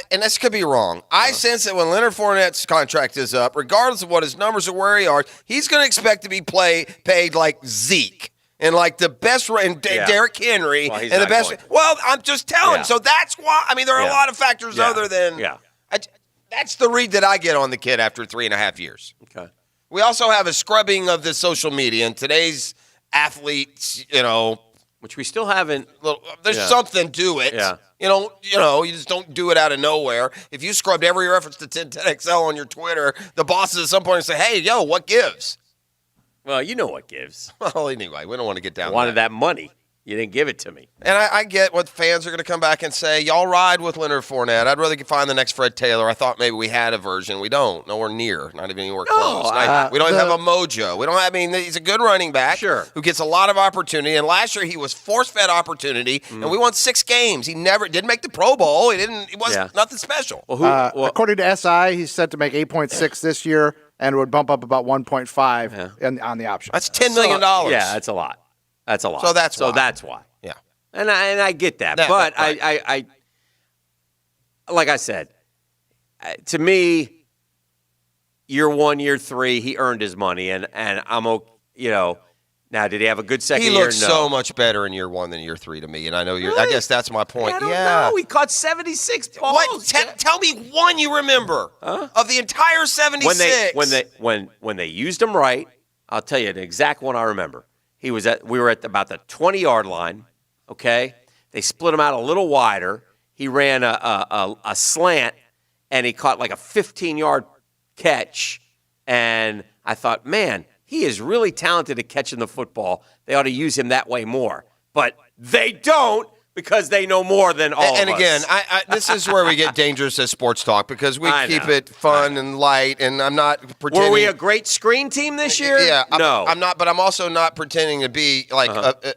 And this could be wrong. I sense that when Leonard Fournette's contract is up, regardless of what his numbers or where he are, he's going to expect to be paid like Zeke. And like the best, and Derrick Henry, and the best. Well, I'm just telling. So that's why. I mean, there are a lot of factors other than. Yeah. That's the read that I get on the kid after 3.5 years. Okay. We also have a scrubbing of the social media, and today's athletes, which we still haven't. There's something to it. Yeah. You just don't do it out of nowhere. If you scrubbed every reference to 1010XL on your Twitter, the bosses at some point say, "Hey, what gives?" Well, you know what gives. Well, anyway, we don't want to get down. I wanted that money. You didn't give it to me. And I get what fans are going to come back and say, y'all ride with Leonard Fournette. I'd rather find the next Fred Taylor. I thought maybe we had a version. We don't. Nowhere near. Not even anywhere close. We don't even have a mojo. We don't have, he's a good running back who gets a lot of opportunity. And last year he was force-fed opportunity, and we won 6 games. He didn't make the Pro Bowl. He wasn't nothing special. According to SI, he's set to make 8.6 this year and would bump up about 1.5 on the option. That's $10 million. Yeah, that's a lot. That's a lot. So that's why. Yeah. And I get that. But I like I said, to me, year 1, year 3, he earned his money, and I'm okay. Now, did he have a good second year? He looked so much better in year 1 than year 3 to me, and I know I guess that's my point. I don't know. He caught 76 balls. What? Tell me one you remember of the entire 76. When they used him right, I'll tell you an exact one I remember. We were at about the 20-yard line. Okay, they split him out a little wider. He ran a slant, and he caught like a 15-yard catch. And I thought, man, he is really talented at catching the football. They ought to use him that way more. But they don't, because they know more than all of us. And again, this is where we get dangerous as sports talk, because we keep it fun and light, and I'm not pretending. Were we a great screen team this year? Yeah. No. I'm not, but I'm also not pretending to be like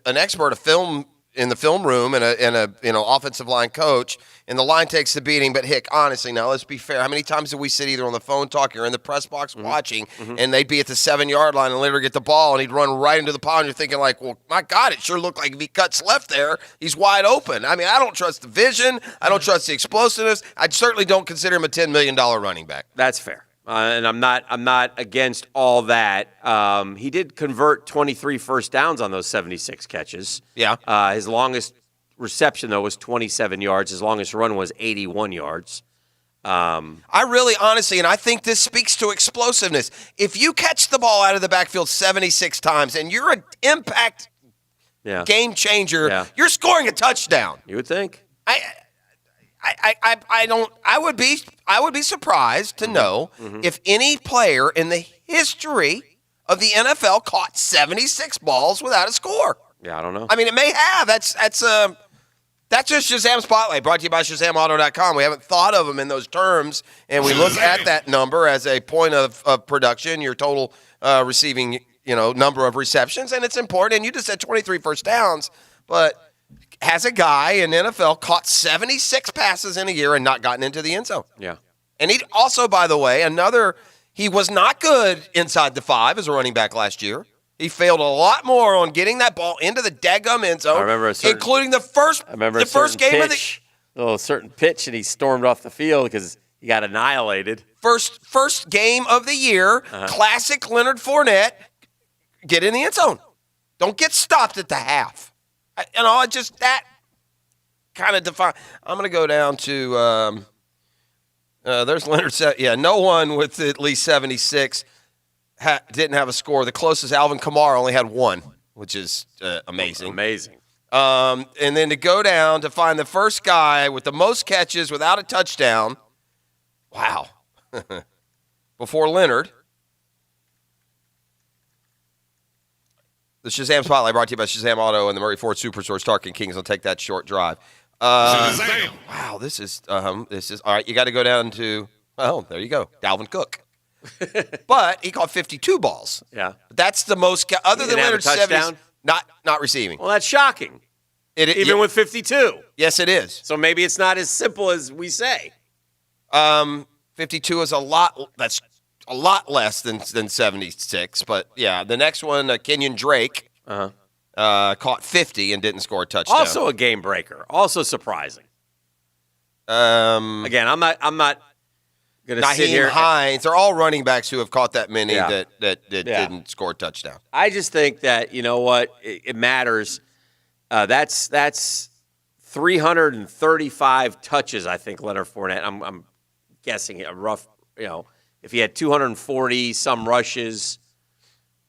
an expert of film in the film room and a offensive line coach, and the line takes the beating. But Hick, honestly, now let's be fair. How many times did we sit either on the phone talking or in the press box watching, and they'd be at the 7-yard line and later get the ball, and he'd run right into the pond. You're thinking like, well, my God, it sure looked like if he cuts left there, he's wide open. I mean, I don't trust the vision. I don't trust the explosiveness. I certainly don't consider him a $10 million running back. That's fair. And I'm not against all that. He did convert 23 first downs on those 76 catches. Yeah. His longest reception, though, was 27 yards. His longest run was 81 yards. I really, honestly, and I think this speaks to explosiveness. If you catch the ball out of the backfield 76 times and you're an impact game changer, you're scoring a touchdown. You would think. I would be surprised to know if any player in the history of the NFL caught 76 balls without a score. Yeah, I don't know. I mean, it may have. That's just Shazam Spotlight, brought to you by ShazamAuto.com. We haven't thought of them in those terms, and we look at that number as a point of production, your total receiving, number of receptions, and it's important. And you just said 23 first downs, but has a guy in NFL caught 76 passes in a year and not gotten into the end zone. Yeah. And he also, by the way, he was not good inside the 5 as a running back last year. He failed a lot more on getting that ball into the daggum end zone, I remember including the first game of a certain pitch, and he stormed off the field because he got annihilated. First game of the year, classic Leonard Fournette, get in the end zone. Don't get stopped at the half. That kind of define. I'm going to go down to there's Leonard. No one with at least 76 didn't have a score. The closest, Alvin Kamara, only had 1, which is amazing. Amazing. And then to go down to find the first guy with the most catches without a touchdown. Wow. Before Leonard. The Shazam Spotlight brought to you by Shazam Auto and the Murray Ford Superstore. Stark and Kings will take that short drive. Wow, this is all right. You got to go down to there you go, Dalvin Cook. But he caught 52 balls. Yeah, that's the most other than Leonard's 70s. Not receiving. Well, that's shocking. Even with 52. Yes, it is. So maybe it's not as simple as we say. 52 is a lot. That's a lot less than 76, but yeah, the next one, Kenyon Drake, caught 50 and didn't score a touchdown. Also a game breaker. Also surprising. Again, I'm not going to sit here. Hines, they're all running backs who have caught that many that didn't score a touchdown. I just think that it matters. That's 335 touches. I think Leonard Fournette. I'm guessing a rough. If he had 240 some rushes,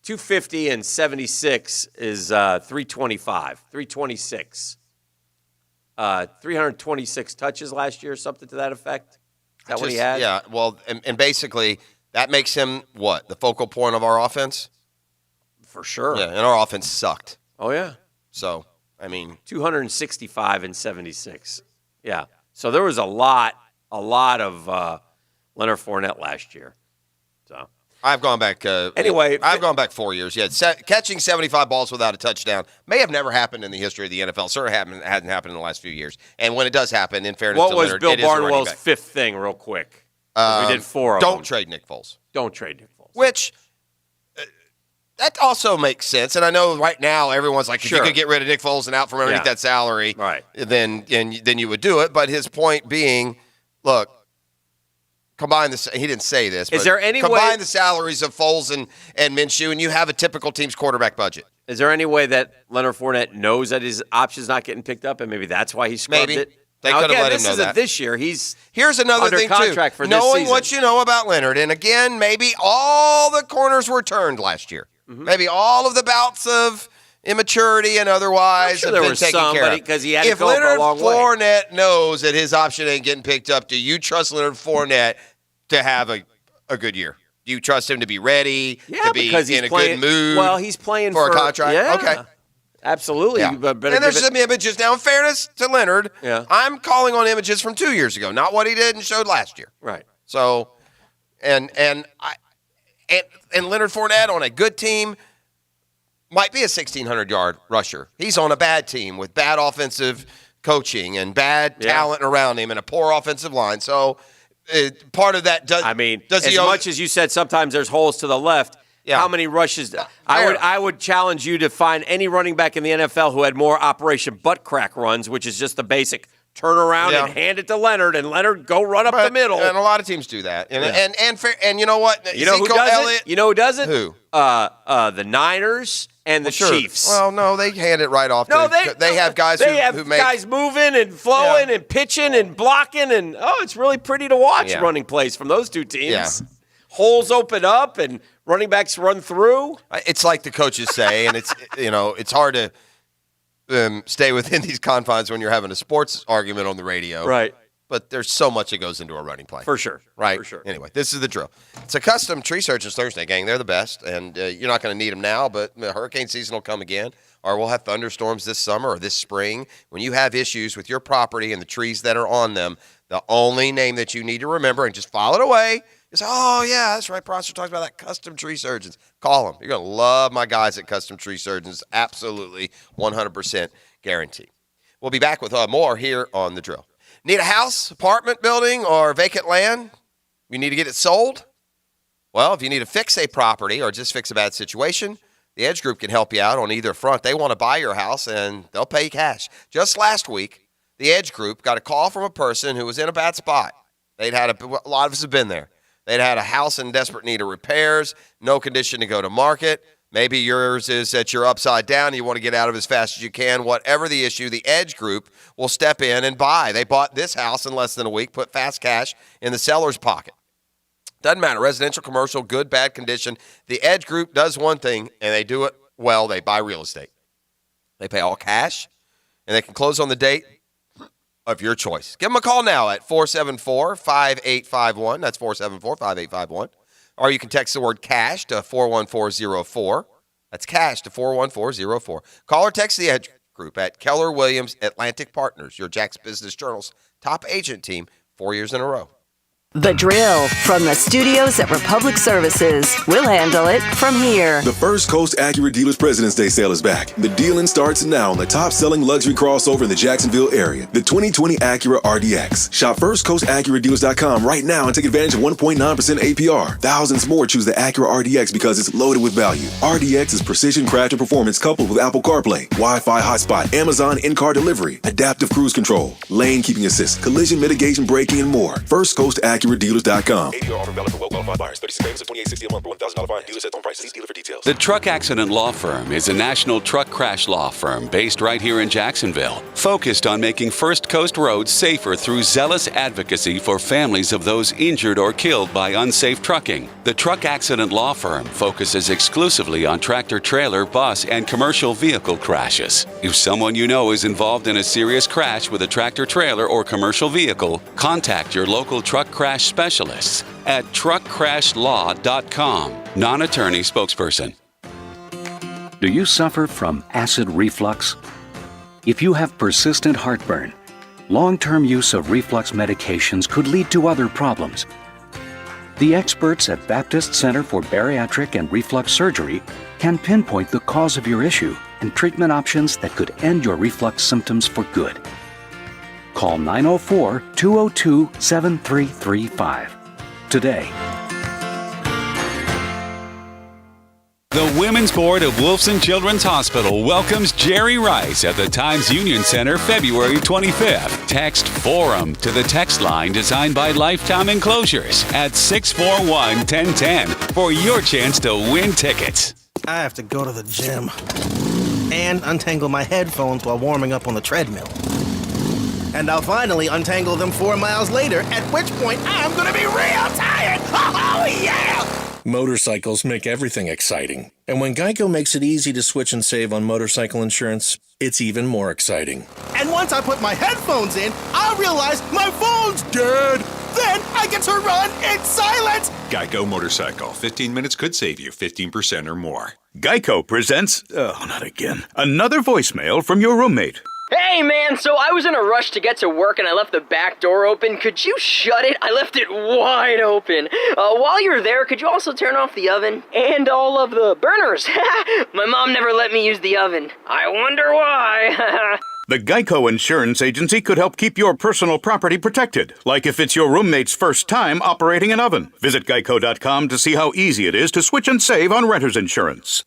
250 and 76 is 325, 326. 326 touches last year, something to that effect. Is that what he had? Yeah, well, and basically that makes him what? The focal point of our offense? For sure. Yeah, and our offense sucked. Oh, yeah. So, 265 and 76. Yeah. So there was a lot of Leonard Fournette last year. So I've gone back. I've gone back 4 years. Yeah, catching 75 balls without a touchdown may have never happened in the history of the NFL. Certainly hadn't happened in the last few years. And when it does happen, in fairness to Leonard, what was Bill Barnwell's fifth thing, real quick? We did 4 of them. Don't trade Nick Foles. Don't trade Nick Foles. Which that also makes sense. And I know right now everyone's like, if you could get rid of Nick Foles and out from underneath that salary, right? Then you would do it. But his point being, look. Combine this. He didn't say this. Is there any combine way the salaries of Foles and Minshew, and you have a typical team's quarterback budget? Is there any way that Leonard Fournette knows that his option's not getting picked up, and maybe that's why he scrubbed it? They could have let him know that. This year. Here's another under thing contract too. for this Knowing season. what you know about Leonard, and again, maybe all the corners were turned last year. Mm-hmm. Maybe all of the bouts of immaturity and otherwise have been taken care of. Because he had to if go Leonard a long Fournette knows that his option ain't getting picked up, do you trust Leonard Fournette to have a good year? Do you trust him to be ready, to be in a good mood? Well, he's playing for a contract. Yeah, okay. Absolutely. Yeah. And there's some images. Now, in fairness to Leonard, I'm calling on images from 2 years ago, not what he did and showed last year. Right. So, and Leonard Fournette on a good team, might be a 1,600-yard rusher. He's on a bad team with bad offensive coaching and bad talent around him and a poor offensive line. So part of that does. I mean, much as you said, sometimes there's holes to the left. Yeah. How many rushes? I would challenge you to find any running back in the NFL who had more Operation Butt Crack runs, which is just the basic turn around and hand it to Leonard, and Leonard go run up the middle. And a lot of teams do that. And you know what? You know who does it? You know who does it? Who? The Niners and the Chiefs. Well, no, they hand it right off. They have guys who make guys moving and flowing and pitching and blocking, and it's really pretty to watch running plays from those two teams. Yeah. Holes open up and running backs run through. It's like the coaches say, and it's hard to stay within these confines when you're having a sports argument on the radio. Right. But there's so much that goes into a running play. For sure. Right? For sure. Anyway, this is the drill. It's a custom Tree Surgeons Thursday, gang. They're the best, and you're not going to need them now, but hurricane season will come again, or we'll have thunderstorms this summer or this spring. When you have issues with your property and the trees that are on them, the only name that you need to remember, and just file it away, is, oh, yeah, that's right. Prosser talked about that Custom Tree Surgeons. Call them. You're going to love my guys at Custom Tree Surgeons. Absolutely 100% guaranteed. We'll be back with more here on The Drill. Need a house, apartment building, or vacant land? You need to get it sold? Well, if you need to fix a property or just fix a bad situation, the Edge Group can help you out on either front. They want to buy your house, and they'll pay you cash. Just last week, the Edge Group got a call from a person who was in a bad spot. A lot of us have been there. They'd had a house in desperate need of repairs, no condition to go to market. Maybe yours is that you're upside down and you want to get out of as fast as you can. Whatever the issue, the Edge Group will step in and buy. They bought this house in less than a week, put fast cash in the seller's pocket. Doesn't matter, residential, commercial, good, bad condition. The Edge Group does one thing, and they do it well. They buy real estate. They pay all cash, and they can close on the date of your choice. Give them a call now at 474-5851. That's 474-5851. Or you can text the word cash to 41404. That's cash to 41404. Call or text the Edge Group at Keller Williams Atlantic Partners, your Jack's Business Journal's top agent team, 4 years in a row. The Drill from the studios at Republic Services. We'll handle it from here. The First Coast Acura Dealers President's Day sale is back. The dealing starts now on the top-selling luxury crossover in the Jacksonville area, the 2020 Acura RDX. Shop FirstCoastAcuraDealers.com right now and take advantage of 1.9% APR. Thousands more choose the Acura RDX because it's loaded with value. RDX is precision craft and performance coupled with Apple CarPlay, Wi-Fi hotspot, Amazon in-car delivery, adaptive cruise control, lane keeping assist, collision mitigation braking, and more. First Coast AcuraDealers.com. APR offer valid for well-qualified buyers. 36 payments of $28.60 a month for $1,000 fine. Dealer set on prices. See dealer for details. The Truck Accident Law Firm is a national truck crash law firm based right here in Jacksonville, focused on making First Coast roads safer through zealous advocacy for families of those injured or killed by unsafe trucking. The Truck Accident Law Firm focuses exclusively on tractor trailer, bus, and commercial vehicle crashes. If someone you know is involved in a serious crash with a tractor trailer or commercial vehicle, contact your local truck crash specialists at truckcrashlaw.com. Non-attorney spokesperson. Do you suffer from acid reflux? If you have persistent heartburn, long-term use of reflux medications could lead to other problems. The experts at Baptist Center for Bariatric and Reflux Surgery can pinpoint the cause of your issue and treatment options that could end your reflux symptoms for good. Call 904-202-7335 today. The Women's Board of Wolfson Children's Hospital welcomes Jerry Rice at the Times Union Center February 25th. Text FORUM to the text line designed by Lifetime Enclosures at 641-1010 for your chance to win tickets. I have to go to the gym and untangle my headphones while warming up on the treadmill. And I'll finally untangle them 4 miles later, at which point I'm gonna be real tired! Oh, yeah! Motorcycles make everything exciting. And when Geico makes it easy to switch and save on motorcycle insurance, it's even more exciting. And once I put my headphones in, I realize my phone's dead! Then I get to run in silence! Geico Motorcycle. 15 minutes could save you 15% or more. Geico presents, oh, not again, another voicemail from your roommate. Hey, man, so I was in a rush to get to work and I left the back door open. Could you shut it? I left it wide open. While you're there, could you also turn off the oven? And all of the burners. My mom never let me use the oven. I wonder why. The Geico Insurance Agency could help keep your personal property protected, like if it's your roommate's first time operating an oven. Visit geico.com to see how easy it is to switch and save on renter's insurance.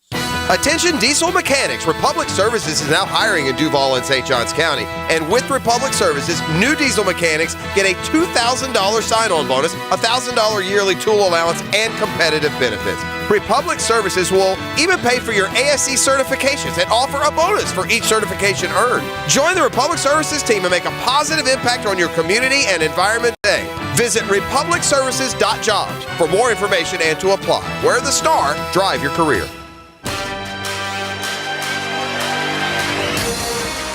Attention diesel mechanics. Republic Services is now hiring in Duval and St. Johns County. And with Republic Services, new diesel mechanics get a $2,000 sign-on bonus, a $1,000 yearly tool allowance, and competitive benefits. Republic Services will even pay for your ASC certifications and offer a bonus for each certification earned. Join the Republic Services team and make a positive impact on your community and environment today. Visit republicservices.jobs for more information and to apply. Wear the star, drive your career.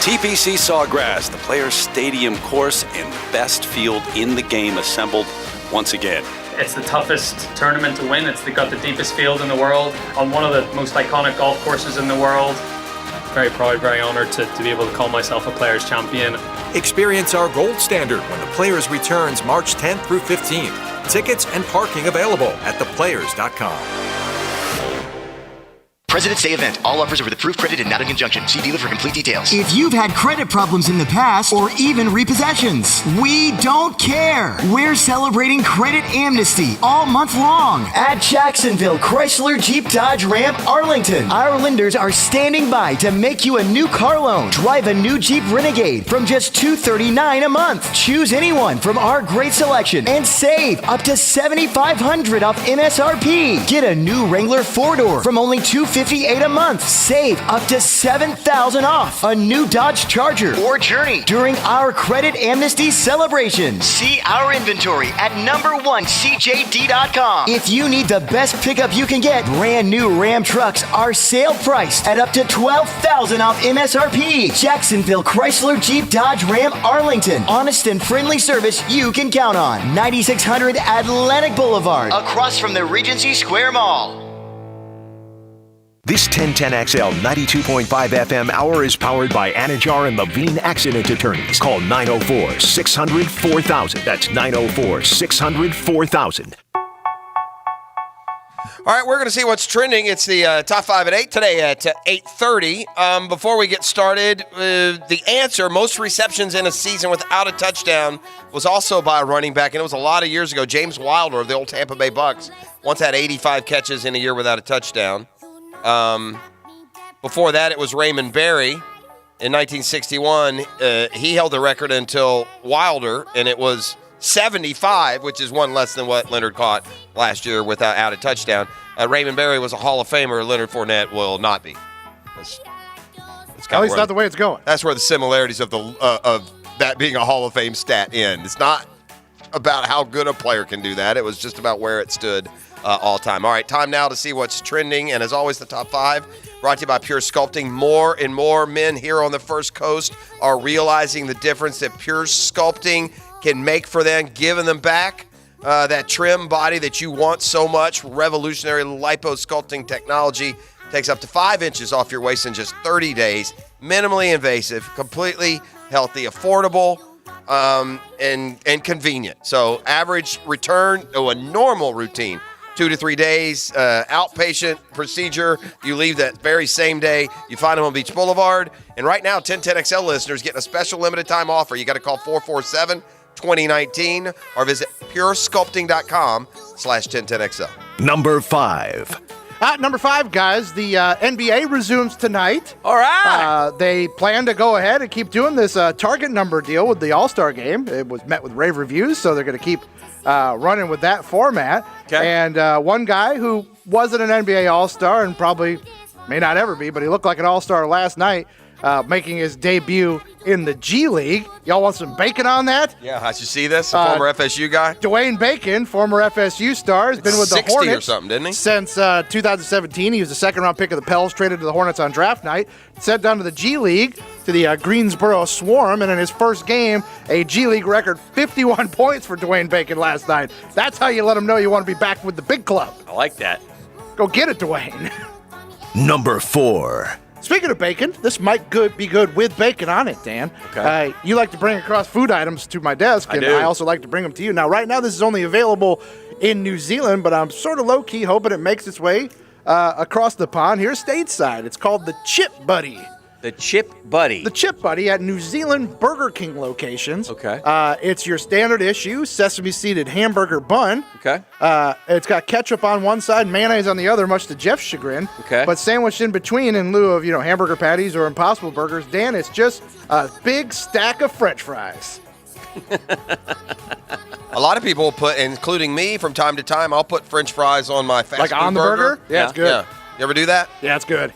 TPC Sawgrass, the Players Stadium course and the best field in the game assembled once again. It's the toughest tournament to win. It's got the deepest field in the world on one of the most iconic golf courses in the world. Very proud, very honored to be able to call myself a Players Champion. Experience our gold standard when the Players returns March 10th through 15th. Tickets and parking available at theplayers.com. President's Day event. All offers are with approved credit and not in conjunction. See dealer for complete details. If you've had credit problems in the past or even repossessions, we don't care. We're celebrating credit amnesty all month long at Jacksonville Chrysler Jeep Dodge Ram Arlington. Our lenders are standing by to make you a new car loan. Drive a new Jeep Renegade from just $239 a month. Choose anyone from our great selection and save up to $7,500 off MSRP. Get a new Wrangler 4-door from only $258 a month. Save up to $7,000 off a new Dodge Charger or Journey during our credit amnesty celebration. See our inventory at #1CJD.com. If you need the best pickup you can get, brand new Ram trucks are sale priced at up to $12,000 off MSRP. Jacksonville Chrysler Jeep Dodge Ram Arlington. Honest and friendly service you can count on. 9600 Atlantic Boulevard, across from the Regency Square Mall. This 1010XL 92.5 FM hour is powered by Anajar and Levine Accident Attorneys. Call 904-600-4000. That's 904-600-4000. All right, we're going to see what's trending. It's the top 5 at 8 today at 8:30. Before we get started, the answer, most receptions in a season without a touchdown, was also by a running back, and it was a lot of years ago. James Wilder of the old Tampa Bay Bucks once had 85 catches in a year without a touchdown. Before that, it was Raymond Berry in 1961. He held the record until Wilder, and it was 75, which is one less than what Leonard caught last year without a touchdown. Raymond Berry was a Hall of Famer. Leonard Fournette will not be. That's At least not the way it's going. That's where the similarities of of that being a Hall of Fame stat end. It's not about how good a player can do that. It was just about where it stood all time. All right, time now to see what's trending. And as always, the top 5 brought to you by Pure Sculpting. More and more men here on the First Coast are realizing the difference that Pure Sculpting can make for them, giving them back that trim body that you want so much. Revolutionary lipo-sculpting technology takes up to 5 inches off your waist in just 30 days. Minimally invasive, completely healthy, affordable, and convenient. So average return to a normal routine, 2 to 3 days. Outpatient procedure, you leave that very same day. You find them on Beach Boulevard. And right now, 1010XL listeners getting a special limited time offer. You got to call 447-2019 or visit puresculpting.com/1010XL. Number 5. Number 5, guys, the NBA resumes tonight. All right. They plan to go ahead and keep doing this target number deal with the All-Star game. It was met with rave reviews, so they're going to keep running with that format. Okay. And one guy who wasn't an NBA All-Star and probably may not ever be, but he looked like an All-Star last night, making his debut in the G League. Y'all want some bacon on that? Yeah, how'd you see this? The former FSU guy? Dwayne Bacon, former FSU star, has been with the 60 Hornets or something, didn't he? Since 2017. He was the second-round pick of the Pels, traded to the Hornets on draft night, sent down to the G League, to the Greensboro Swarm, and in his first game, a G League record 51 points for Dwayne Bacon last night. That's how you let him know you want to be back with the big club. I like that. Go get it, Dwayne. Number 4. Speaking of bacon, this might be good with bacon on it, Dan. Okay. You like to bring across food items to my desk, and I do. I also like to bring them to you. Now, right now, this is only available in New Zealand, but I'm sort of low-key hoping it makes its way across the pond here stateside. It's called the Chip Buddy. The Chip Buddy. The Chip Buddy at New Zealand Burger King locations. Okay. It's your standard issue sesame-seeded hamburger bun. Okay. It's got ketchup on one side, mayonnaise on the other, much to Jeff's chagrin. Okay. But sandwiched in between, in lieu of hamburger patties or Impossible Burgers, Dan, it's just a big stack of French fries. A lot of people put, including me, from time to time, I'll put French fries on my fast Like food on the burger? Yeah, it's good. Yeah. You ever do that? Yeah, it's good.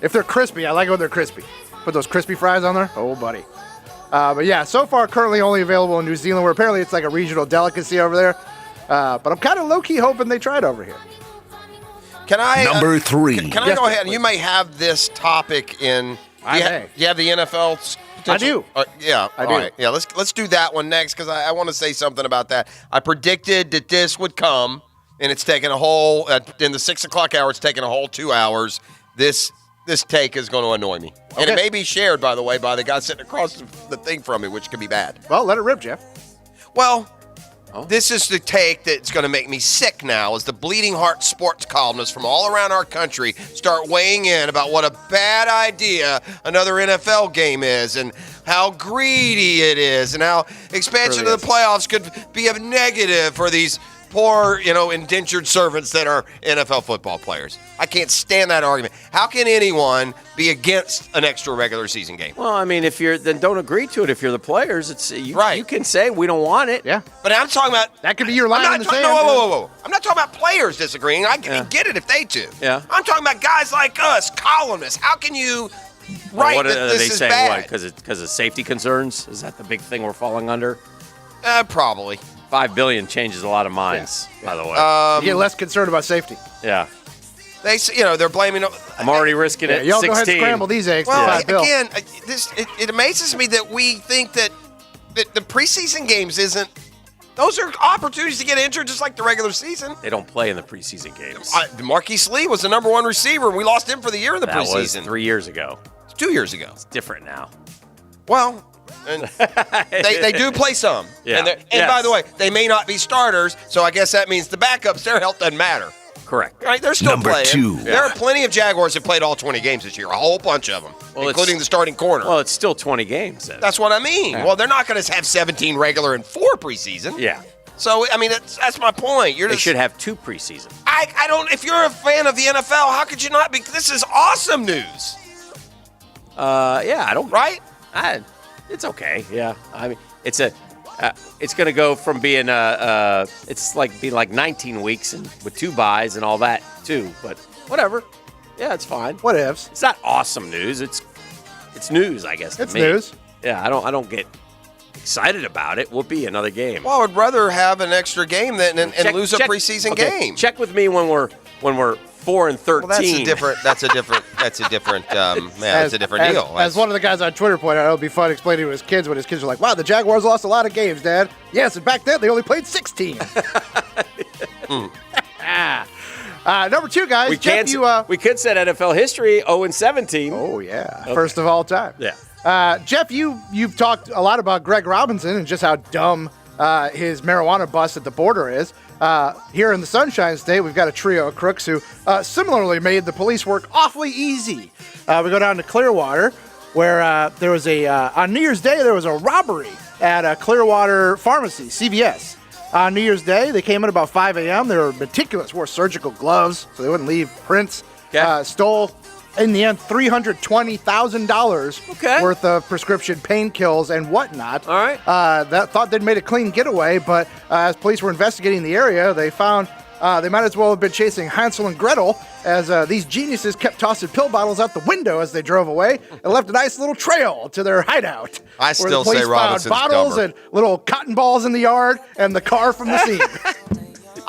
If they're crispy, I like it when they're crispy. Put those crispy fries on there. Oh, buddy. But yeah, so far currently only available in New Zealand, where apparently it's like a regional delicacy over there. But I'm kind of low-key hoping they try it over here. Can I? Number 3. Can I go ahead? And you may have this topic in. Do you have the NFL? I do. Yeah, I all do. right. Yeah, let's do that one next because I want to say something about that. I predicted that this would come, and it's taken a whole in the 6 o'clock hour. It's taken a whole 2 hours. This take is going to annoy me, and it may be shared, by the way, by the guy sitting across the thing from me, which could be bad. Well, let it rip, Jeff. Well. This is the take that's going to make me sick now as the bleeding heart sports columnists from all around our country start weighing in about what a bad idea another NFL game is and how greedy it is and how expansion of the playoffs could be a negative for these poor, indentured servants that are NFL football players. I can't stand that argument. How can anyone be against an extra regular season game? Well, I mean, then don't agree to it. If you're the players, right. You can say we don't want it. Yeah. But I'm talking about that could be your line in the sand. Whoa. I'm not talking about players disagreeing. I get it if they do. Yeah. I'm talking about guys like us, columnists. How can you write that this is bad? Because of safety concerns? Is that the big thing we're falling under? Probably. $5 billion changes a lot of minds, by the way. You get less concerned about safety. Yeah. They're blaming. I'm already risking it. Y'all 16. go ahead and scramble these eggs. Well, for $5 billion. again, it amazes me that we think that the preseason games isn't. Those are opportunities to get injured just like the regular season. They don't play in the preseason games. Marquise Lee was the number 1 receiver, and we lost him for the year in the preseason. That was 3 years ago. 2 years ago. It's different now. Well, and they do play some. Yeah. And by the way, they may not be starters, so I guess that means the backups, their health doesn't matter. Correct. Right? They're still Number playing. 2. There are plenty of Jaguars that played all 20 games this year, a whole bunch of them, including the starting corner. Well, it's still 20 games. Then. That's what I mean. Yeah. Well, they're not going to have 17 regular and 4 preseason. Yeah. So, I mean, that's my point. They should have 2 preseason. I don't. If you're a fan of the NFL, how could you not be? This is awesome news. Yeah, I don't. Right? It's okay. Yeah. I mean, it's going to go from being it's being like 19 weeks and with 2 buys and all that too. But whatever. Yeah, it's fine. What ifs? It's not awesome news. It's news, I guess. It's news. Yeah, I don't get excited about it. We'll be another game. Well, I would rather have an extra game than and lose a preseason game. Check with me when we're 4-13. Well, that's a different deal. As one of the guys on Twitter pointed out, it'll be fun explaining to his kids when his kids are like, wow, the Jaguars lost a lot of games, Dad. Yes, and back then they only played 16. Number 2, guys. We could set NFL history 0-17. Oh, yeah. Okay. First of all time. Yeah. Jeff, you've talked a lot about Greg Robinson and just how dumb his marijuana bust at the border is. Here in the Sunshine State, we've got a trio of crooks who similarly made the police work awfully easy. We go down to Clearwater, where there was on New Year's Day, there was a robbery at a Clearwater pharmacy, CVS. On New Year's Day, they came in about 5 a.m. They were meticulous, wore surgical gloves so they wouldn't leave prints. Stole, in the end, $320,000 worth of prescription painkillers and whatnot. All right. That thought they'd made a clean getaway, but as police were investigating the area, they found they might as well have been chasing Hansel and Gretel, as these geniuses kept tossing pill bottles out the window as they drove away and left a nice little trail to their hideout. I still say Robinson's found bottles dumber. and little cotton balls in the yard and the car from the scene.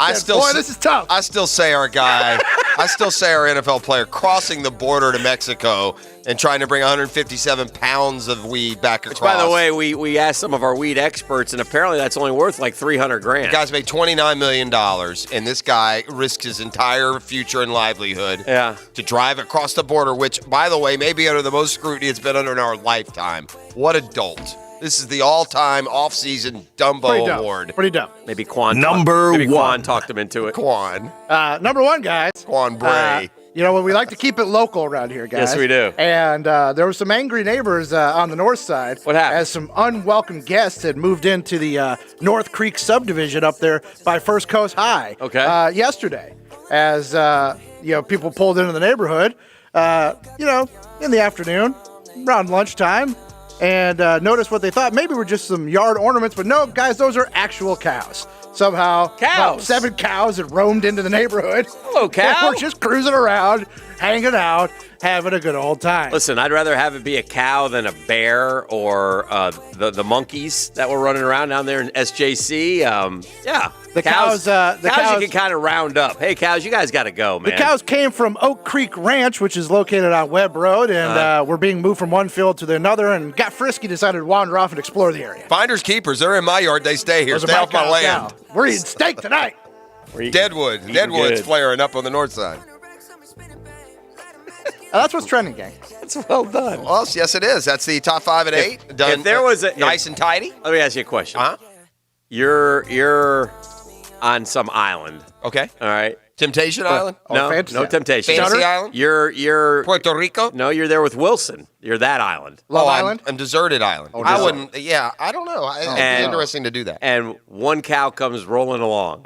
This is tough. I still say our guy I still say our NFL player crossing the border to Mexico and trying to bring 157 pounds of weed back across. Which, by the way, we asked some of our weed experts, and apparently that's only worth like $300,000. The guy's made $29 million, and this guy risked his entire future and livelihood to drive across the border, which, by the way, may be under the most scrutiny it's been under in our lifetime. What adult? This is the all-time off-season Dumbo Award. Pretty dumb. Maybe Quan. Number Quan talked him into it. Quan. Number one, guys. Quan Bray. We like to keep it local around here, guys. Yes, we do. And there were some angry neighbors on the north side. What happened? As some unwelcome guests had moved into the North Creek subdivision up there by First Coast High. Yesterday, as people pulled into the neighborhood, in the afternoon, around lunchtime, and noticed what they thought maybe were just some yard ornaments, but no, guys, those are actual cows. Somehow, cows. 7 cows had roamed into the neighborhood. Hello, cow. We're just cruising around, hanging out, having a good old time. Listen, I'd rather have it be a cow than a bear or the monkeys that were running around down there in SJC. The cows you can kind of round up. Hey, cows, you guys got to go, man. The cows came from Oak Creek Ranch, which is located on Webb Road, and were being moved from one field to another, and got frisky, decided to wander off and explore the area. Finders keepers. They're in my yard. They stay here. Those are Stay my off my cows land. now. We're eating steak tonight. Deadwood. Deadwood's flaring up on the north side. That's what's trending, gang. That's well done. Well, yes, it is. That's the top 5 and 8. Done. If there was nice and tidy. Let me ask you a question. You're on some island. Okay. All right. Temptation Island? No, no Temptation. Fantasy Island? You're Puerto Rico? No, you're there with Wilson. You're that island. Love Island? I'm deserted island. I wouldn't. Yeah, I don't know. It'd be interesting to do that. And one cow comes rolling along.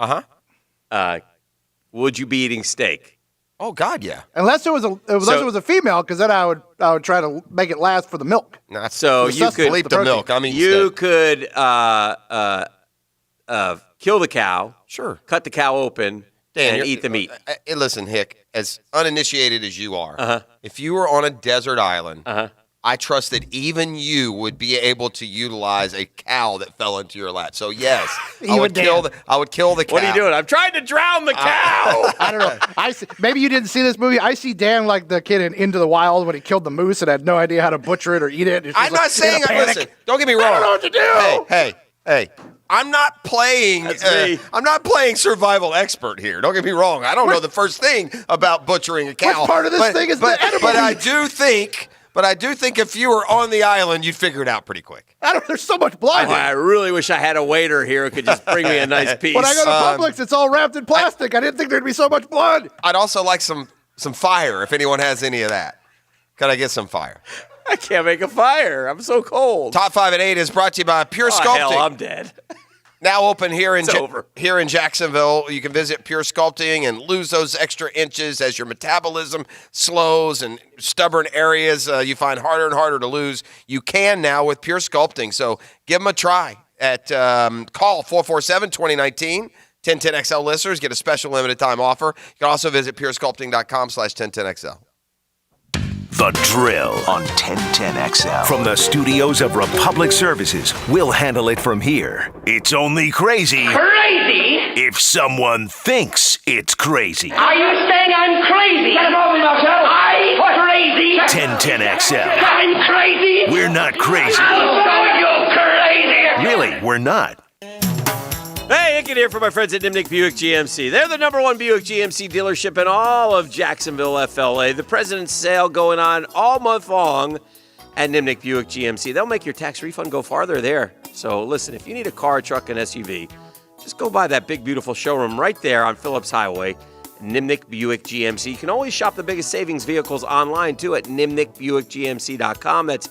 Would you be eating steak? Oh God, yeah. Unless it was a female, because then I would try to make it last for the milk. So you could bleep the milk. I mean, you could kill the cow. Sure. Cut the cow open and eat the meat. Listen, Hick, as uninitiated as you are, if you were on a desert island, I trust that even you would be able to utilize a cow that fell into your lap. So yes, I would kill the cow. What are you doing? I'm trying to drown the cow. I don't know. Maybe you didn't see this movie. I see Dan like the kid in Into the Wild when he killed the moose and had no idea how to butcher it or eat it. I'm not saying. Listen, don't get me wrong. I don't know what to do. Hey. I'm not playing. I'm not playing survival expert here. Don't get me wrong. I don't know the first thing about butchering a cow. Which part of this thing is the edible? But I do think if you were on the island, you'd figure it out pretty quick. There's so much blood. I really wish I had a waiter here who could just bring me a nice piece. When I go to Publix, it's all wrapped in plastic. I didn't think there'd be so much blood. I'd also like some fire if anyone has any of that. Can I get some fire? I can't make a fire. I'm so cold. Top 5 and 8 is brought to you by Pure Sculpting. Hell, I'm dead. Now open here in Jacksonville. You can visit Pure Sculpting and lose those extra inches as your metabolism slows and stubborn areas you find harder and harder to lose. You can now with Pure Sculpting. So give them a try at call 447-2019. 1010XL listeners get a special limited time offer. You can also visit puresculpting.com/1010XL. The Drill on 1010XL. From the studios of Republic Services, we'll handle it from here. It's only crazy. Crazy? If someone thinks it's crazy. Are you saying I'm crazy? Get over myself. I'm crazy. 1010XL. I'm crazy. We're not crazy. I'll show you crazy. Really, we're not. Hey, Icken here for my friends at Nimnick Buick GMC. They're the #1 Buick GMC dealership in all of Jacksonville, FLA. The President's Sale going on all month long at Nimnick Buick GMC. They'll make your tax refund go farther there. So listen, if you need a car, truck, and SUV, just go by that big, beautiful showroom right there on Phillips Highway, Nimnick Buick GMC. You can always shop the biggest savings vehicles online, too, at nimnickbuickgmc.com. That's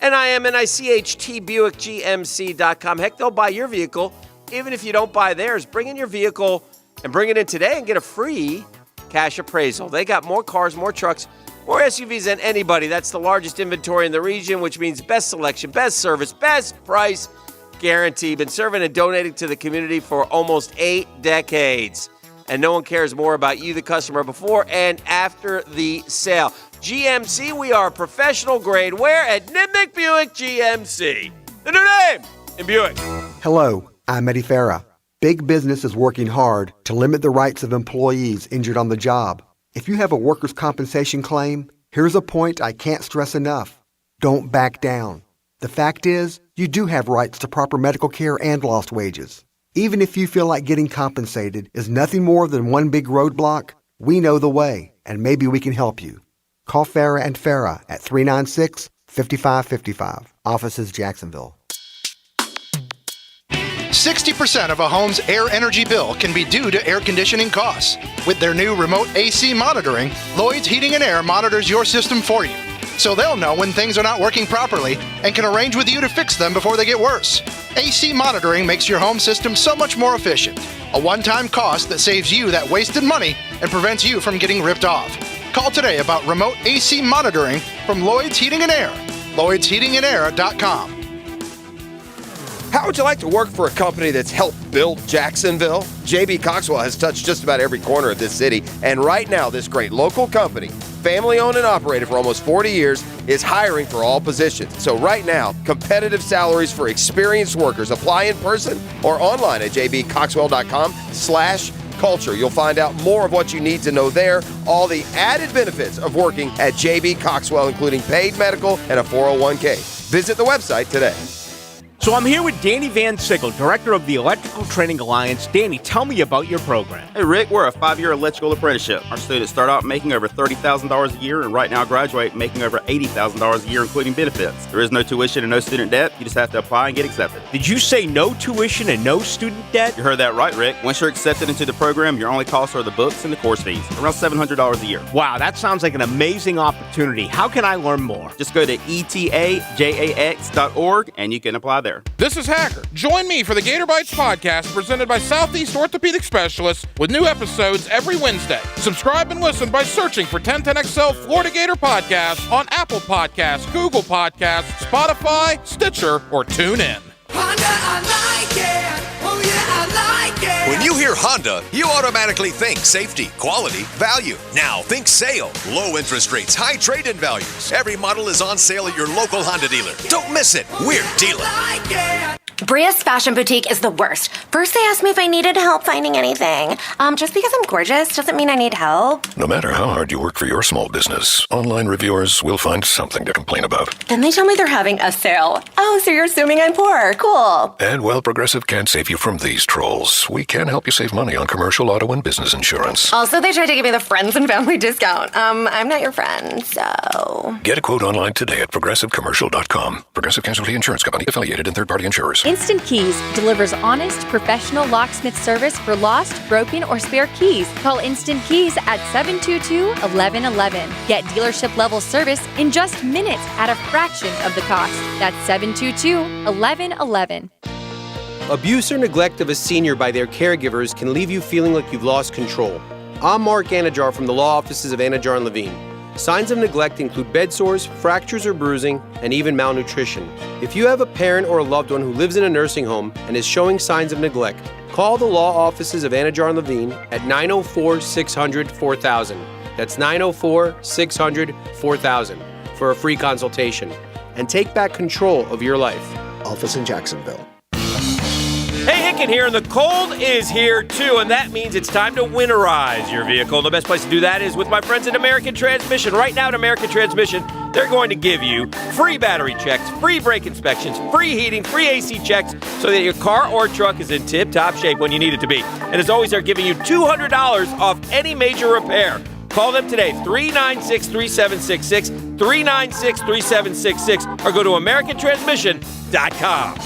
NIMNICHT BuickGMC.com. Heck, they'll buy your vehicle. Even if you don't buy theirs, bring in your vehicle and bring it in today and get a free cash appraisal. They got more cars, more trucks, more SUVs than anybody. That's the largest inventory in the region, which means best selection, best service, best price guarantee. Been serving and donating to the community for almost 8 decades. And no one cares more about you, the customer, before and after the sale. GMC, we are professional grade. Where? At Nimnick Buick GMC. The new name in Buick. Hello. I'm Eddie Farah. Big business is working hard to limit the rights of employees injured on the job. If you have a workers' compensation claim, here's a point I can't stress enough. Don't back down. The fact is, you do have rights to proper medical care and lost wages. Even if you feel like getting compensated is nothing more than one big roadblock, we know the way, and maybe we can help you. Call Farah and Farah at 396-5555. Offices Jacksonville. 60% of a home's air energy bill can be due to air conditioning costs. With their new remote AC monitoring, Lloyd's Heating and Air monitors your system for you, so they'll know when things are not working properly and can arrange with you to fix them before they get worse. AC monitoring makes your home system so much more efficient. A one-time cost that saves you that wasted money and prevents you from getting ripped off. Call today about remote AC monitoring from Lloyd's Heating and Air. LloydsHeatingandAir.com. How would you like to work for a company that's helped build Jacksonville? J.B. Coxwell has touched just about every corner of this city, and right now this great local company, family-owned and operated for almost 40 years, is hiring for all positions. So right now, competitive salaries for experienced workers. Apply in person or online at jbcoxwell.com/culture. You'll find out more of what you need to know there, all the added benefits of working at J.B. Coxwell, including paid medical and a 401k. Visit the website today. So I'm here with Danny Van Sickle, Director of the Electrical Training Alliance. Danny, tell me about your program. Hey Rick, we're a 5-year electrical apprenticeship. Our students start out making over $30,000 a year and right now graduate making over $80,000 a year, including benefits. There is no tuition and no student debt. You just have to apply and get accepted. Did you say no tuition and no student debt? You heard that right, Rick. Once you're accepted into the program, your only costs are the books and the course fees, around $700 a year. Wow, that sounds like an amazing opportunity. How can I learn more? Just go to etajax.org and you can apply there. This is Hacker. Join me for the Gator Bites podcast presented by Southeast Orthopedic Specialists with new episodes every Wednesday. Subscribe and listen by searching for 1010XL Florida Gator Podcast on Apple Podcasts, Google Podcasts, Spotify, Stitcher, or TuneIn. Honda, I like it. Oh yeah, I like it. When you hear Honda, you automatically think safety, quality, value. Now think sale. Low interest rates, high trade-in values. Every model is on sale at your local Honda dealer. Don't miss it. We're dealer. Bria's Fashion Boutique is the worst. First, they asked me if I needed help finding anything. Just because I'm gorgeous doesn't mean I need help. No matter how hard you work for your small business, online reviewers will find something to complain about. Then they tell me they're having a sale. Oh, so you're assuming I'm poor. Cool. And while Progressive can't save you from these trolls, we can help you save money on commercial, auto, and business insurance. Also, they tried to give me the friends and family discount. I'm not your friend, so... Get a quote online today at progressivecommercial.com. Progressive Casualty Insurance Company, affiliated and third-party insurers. Instant Keys delivers honest, professional locksmith service for lost, broken, or spare keys. Call Instant Keys at 722-1111. Get dealership-level service in just minutes at a fraction of the cost. That's 722-1111. Abuse or neglect of a senior by their caregivers can leave you feeling like you've lost control. I'm Mark Anajar from the law offices of Anajar and Levine. Signs of neglect include bed sores, fractures or bruising, and even malnutrition. If you have a parent or a loved one who lives in a nursing home and is showing signs of neglect, call the law offices of Anajar and Levine at 904-600-4000. That's 904-600-4000 for a free consultation. And take back control of your life. Office in Jacksonville. Hey, Hicken here, and the cold is here too, and that means it's time to winterize your vehicle. The best place to do that is with my friends at American Transmission. Right now at American Transmission, they're going to give you free battery checks, free brake inspections, free heating, free AC checks, so that your car or truck is in tip-top shape when you need it to be. And as always, they're giving you $200 off any major repair. Call them today, 396-3766, 396-3766, or go to AmericanTransmission.com.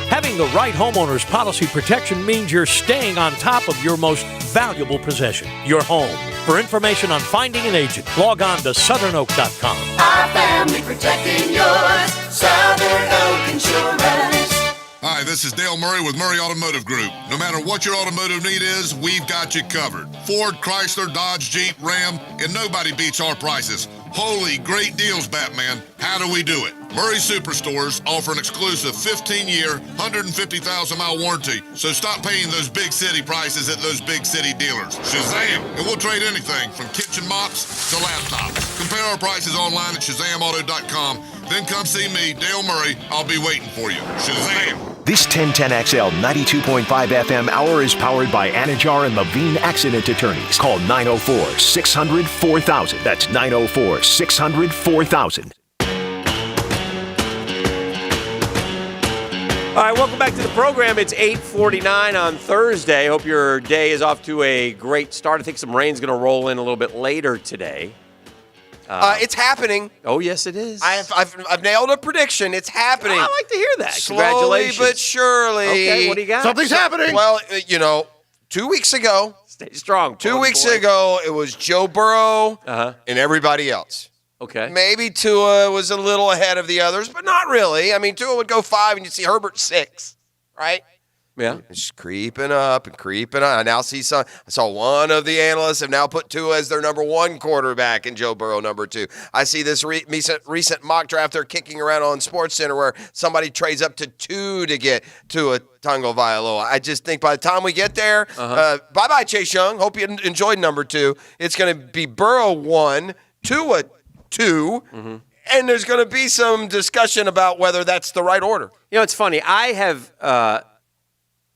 Having the right homeowner's policy protection means you're staying on top of your most valuable possession, your home. For information on finding an agent, log on to southernoak.com. Our family protecting yours. Southern Oak Insurance. Hi, this is Dale Murray with Murray Automotive Group. No matter what your automotive need is, we've got you covered. Ford, Chrysler, Dodge, Jeep, Ram, and nobody beats our prices. Holy great deals, Batman. How do we do it? Murray Superstores offer an exclusive 15-year, 150,000-mile warranty, so stop paying those big city prices at those big city dealers. Shazam! And we'll trade anything from kitchen mops to laptops. Compare our prices online at ShazamAuto.com. Then come see me, Dale Murray. I'll be waiting for you. Shazam! This 1010XL 92.5 FM hour is powered by Anajar and Levine Accident Attorneys. Call 904-600-4000. That's 904-600-4000. All right, welcome back to the program. It's 8:49 on Thursday. Hope your day is off to a great start. I think some rain's going to roll in a little bit later today. It's happening. Oh, yes, it is. I've nailed a prediction. It's happening. I like to hear that. Slowly Congratulations. but surely. Okay, what do you got? Something's happening. Well, 2 weeks ago. Stay strong. 2 weeks ago, it was Joe Burrow and everybody else. Okay. Maybe Tua was a little ahead of the others, but not really. I mean, Tua would go 5 and you'd see Herbert 6, right? Yeah. It's creeping up and creeping up. I now see I saw one of the analysts have now put Tua as their number 1 quarterback and Joe Burrow number 2. I see this recent mock draft they're kicking around on SportsCenter where somebody trades up to 2 to get Tua Tagovailoa. I just think by the time we get there, bye-bye Chase Young. Hope you enjoyed number 2. It's going to be Burrow 1, Tua 2, and there's going to be some discussion about whether that's the right order. It's funny. I have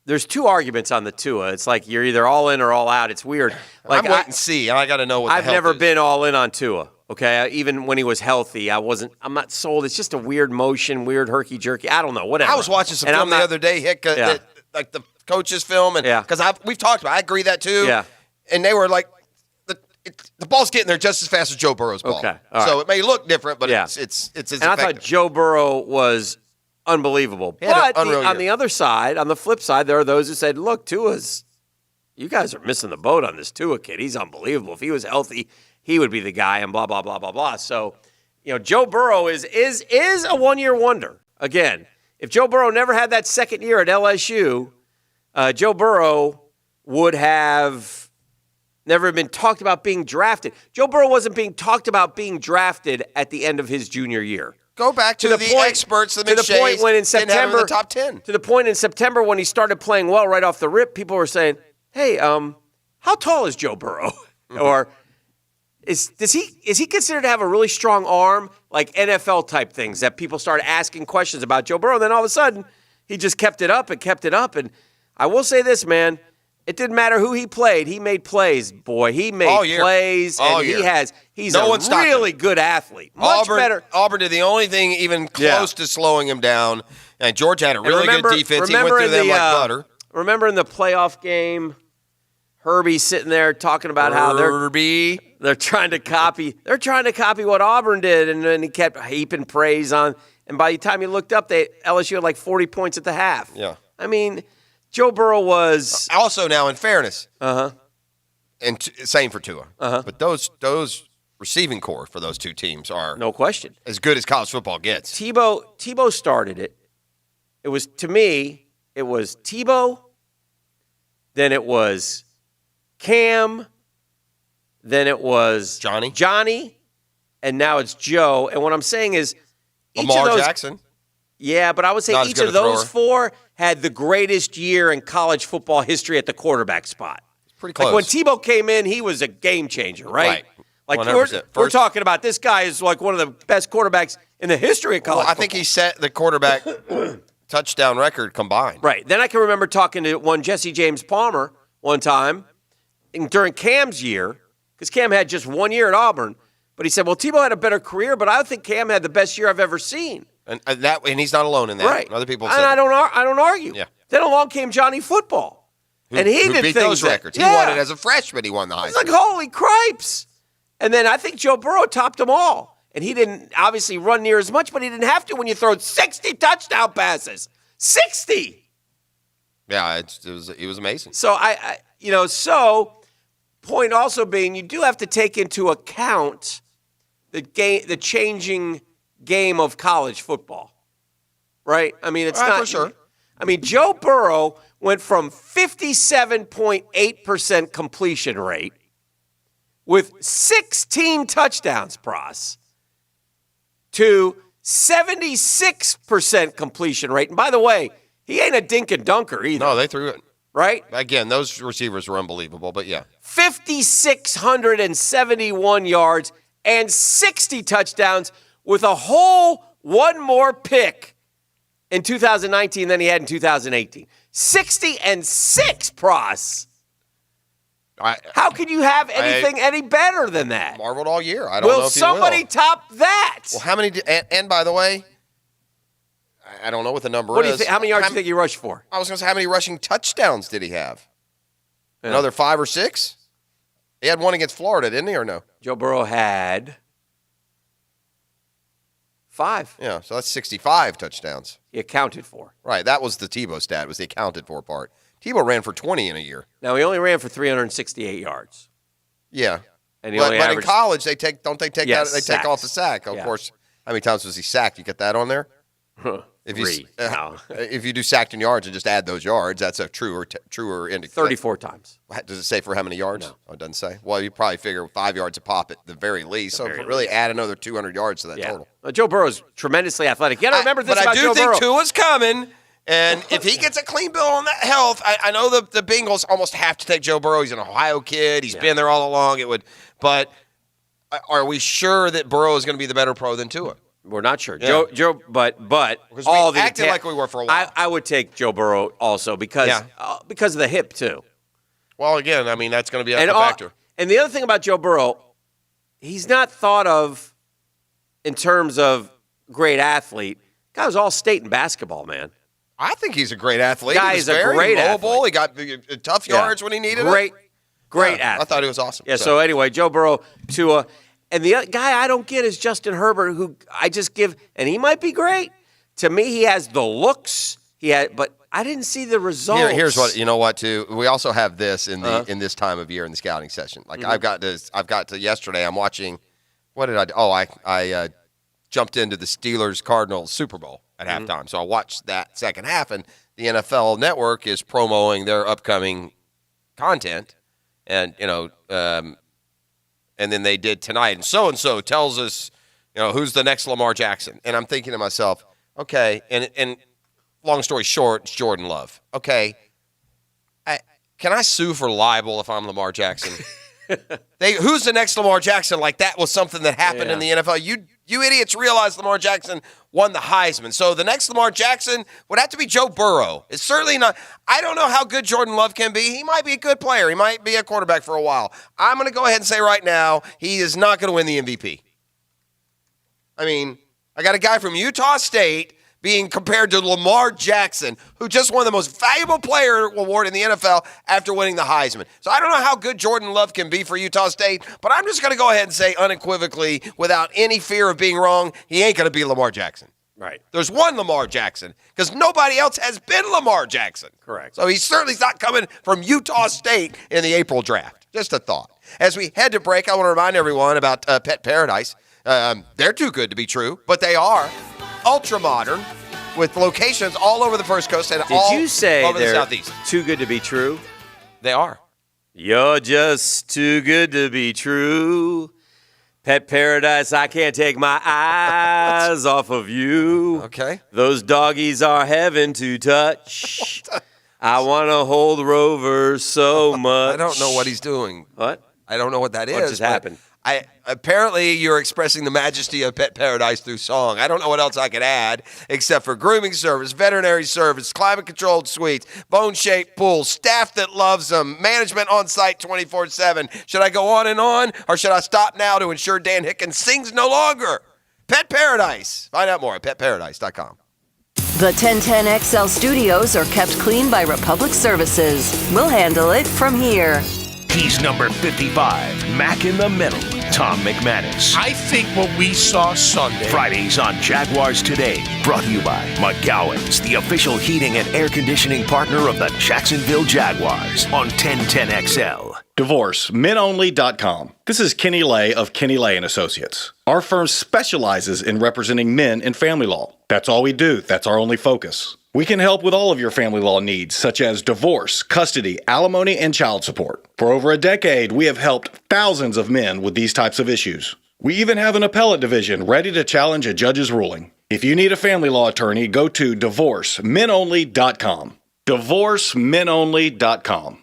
there's 2 arguments on the Tua. It's like you're either all in or all out. It's weird. Like I'm wait and see. I got to know what the I've health never is. been all in on Tua. Okay, even when he was healthy, I'm not sold. It's just a weird motion, weird herky-jerky. I don't know, whatever. I was watching some film the other day, Hick, like the coach's film, and because we've talked about it. I agree that too. Yeah. And they were like, the ball's getting there just as fast as Joe Burrow's ball. Okay. So it may look different, but it's as And effective. I thought Joe Burrow was unbelievable. But on the other side, on the flip side, there are those who said, look, you guys are missing the boat on this Tua kid. He's unbelievable. If he was healthy, he would be the guy and blah, blah, blah, blah, blah. So, Joe Burrow is a one-year wonder. Again, if Joe Burrow never had that second year at LSU, Joe Burrow would have never been talked about being drafted. Joe Burrow wasn't being talked about being drafted at the end of his junior year. Go back to the experts, the point when in September, September, the top 10. To the point in September when he started playing well right off the rip, people were saying, "Hey, how tall is Joe Burrow?" Or is he considered to have a really strong arm, like NFL type things that people started asking questions about Joe Burrow? And then all of a sudden, he just kept it up. And I will say this, man. It didn't matter who he played. He made plays, boy. He made plays, and he's a really good athlete. Much better. Auburn did the only thing even close to slowing him down. And Georgia had a really good defense. He went through them like butter. Remember in the playoff game, Herbie sitting there talking about how they're trying to copy what Auburn did, and then he kept heaping praise on. And by the time he looked up, LSU had like 40 points at the half. Yeah. I mean, Joe Burrow was also, now in fairness, and same for Tua. But those receiving core for those 2 teams are no question as good as college football gets. Tebow started it. It was, to me, it was Tebow, then it was Cam, then it was Johnny, and now it's Joe. And what I'm saying is, Lamar Jackson. Yeah, but I would say each of those 4 had the greatest year in college football history at the quarterback spot. Pretty close. Like when Tebow came in, he was a game changer, right? Like 100%. we're talking about this guy is like one of the best quarterbacks in the history of college football. I think he set the quarterback touchdown record combined. Right. Then I can remember talking to one Jesse James Palmer one time during Cam's year, because Cam had just 1 year at Auburn, but he said, well, Tebow had a better career, but I think Cam had the best year I've ever seen. And he's not alone in that. Right. Other people and said I don't argue. Yeah. Then along came Johnny Football. And he did beat things those records. He won it as a freshman. He won the Heisman. It's like, holy cripes. And then I think Joe Burrow topped them all. And he didn't obviously run near as much, but he didn't have to when you throw 60 touchdown passes. 60. Yeah, it was amazing. So point also being, you do have to take into account the changing game of college football, right? I mean, it's not for sure. I mean, Joe Burrow went from 57.8% completion rate with 16 touchdowns, Pros, to 76% completion rate. And by the way, he ain't a dink and dunker either. No, they threw it. Right? Again, those receivers were unbelievable, but yeah. 5,671 yards and 60 touchdowns with a whole one more pick in 2019 than he had in 2018. 60-6, Pross. How could you have anything any better than that? Marveled all year. I don't know if somebody top that? Well, how many? And by the way, I don't know what the number What do is. you think? How many yards do you think he rushed for? I was going to say, how many rushing touchdowns did he have? Another 5 or 6? He had one against Florida, didn't he, or no? Joe Burrow had 5. Yeah, so that's 65 touchdowns. He accounted for. Right, that was the Tebow stat, was the accounted for part. Tebow ran for 20 in a year. Now, he only ran for 368 yards. Yeah. And he but only in averaged, college, they take off the sack. Of Yeah. course. How many times was he sacked? You get that on there? If you do sacked in yards and just add those yards, that's a truer indicator. 34 times. Does it say for how many yards? No. Oh, it doesn't say. Well, you probably figure 5 yards a pop at the very least. So really add another 200 yards to that total. Well, Joe Burrow's tremendously athletic. You got to remember this about Joe But I do Burrow. think Tua's coming. And if he gets a clean bill on that health, I know the Bengals almost have to take Joe Burrow. He's an Ohio kid. He's been there all along. But are we sure that Burrow is going to be the better pro than Tua? We're not sure. Yeah. Joe, but Because all we the acted like we were for a while. I would take Joe Burrow also because of the hip too. Well, again, I mean that's going to be a factor. And the other thing about Joe Burrow, he's not thought of in terms of great athlete. Guy was all state in basketball, man. I think he's a great athlete. Guy He's is a great mobile. athlete. He got tough yards when he needed Great it. athlete. I thought he was awesome. Yeah. So anyway, Joe Burrow, Tua. And the other guy I don't get is Justin Herbert, who I just give, and he might be great. To me, he has the looks. But I didn't see the results. Here's what you know. What too? We also have this in in this time of year in the scouting session. Like I've got to yesterday. I'm watching. What did I do? Oh, I jumped into the Steelers Cardinals Super Bowl at halftime. So I watched that second half, and the NFL Network is promoting their upcoming content, and and then they did tonight, and so tells us, who's the next Lamar Jackson. And I'm thinking to myself, okay, and long story short, it's Jordan Love. Okay, can I sue for libel if I'm Lamar Jackson? Who's the next Lamar Jackson? Like that was something that happened in the NFL. You idiots realize Lamar Jackson won the Heisman. So the next Lamar Jackson would have to be Joe Burrow. It's certainly not. I don't know how good Jordan Love can be. He might be a good player. He might be a quarterback for a while. I'm going to go ahead and say right now, he is not going to win the MVP. I mean, I got a guy from Utah State being compared to Lamar Jackson, who just won the most valuable player award in the NFL after winning the Heisman. So I don't know how good Jordan Love can be for Utah State, but I'm just going to go ahead and say unequivocally, without any fear of being wrong, he ain't going to be Lamar Jackson. Right. There's one Lamar Jackson because nobody else has been Lamar Jackson. Correct. So he certainly is not coming from Utah State in the April draft. Just a thought. As we head to break, I want to remind everyone about Pet Paradise. They're too good to be true, but they are ultra modern with locations all over the First Coast and all Did you say over the they're Southeast. too good to be true? They are. You're just too good to be true. Pet Paradise, I can't take my eyes off of you. Okay. Those doggies are heaven to touch. I want to hold Rover so much. I don't know what he's doing. What? I don't know what that is. What just happened? Apparently, you're expressing the majesty of Pet Paradise through song. I don't know what else I could add except for grooming service, veterinary service, climate-controlled suites, bone-shaped pools, staff that loves them, management on site 24/7. Should I go on, or should I stop now to ensure Dan Hickens sings no longer? Pet Paradise. Find out more at petparadise.com. The 1010XL studios are kept clean by Republic Services. We'll handle it from here. He's number 55, Mac in the Middle, Tom McManus. I think what we saw Sunday. Fridays on Jaguars Today, brought to you by McGowan's, the official heating and air conditioning partner of the Jacksonville Jaguars on 1010XL. DivorceMenOnly.com. This is Kenny Lay of Kenny Lay & Associates. Our firm specializes in representing men in family law. That's all we do. That's our only focus. We can help with all of your family law needs, such as divorce, custody, alimony, and child support. For over a decade, we have helped thousands of men with these types of issues. We even have an appellate division ready to challenge a judge's ruling. If you need a family law attorney, go to DivorceMenOnly.com. DivorceMenOnly.com.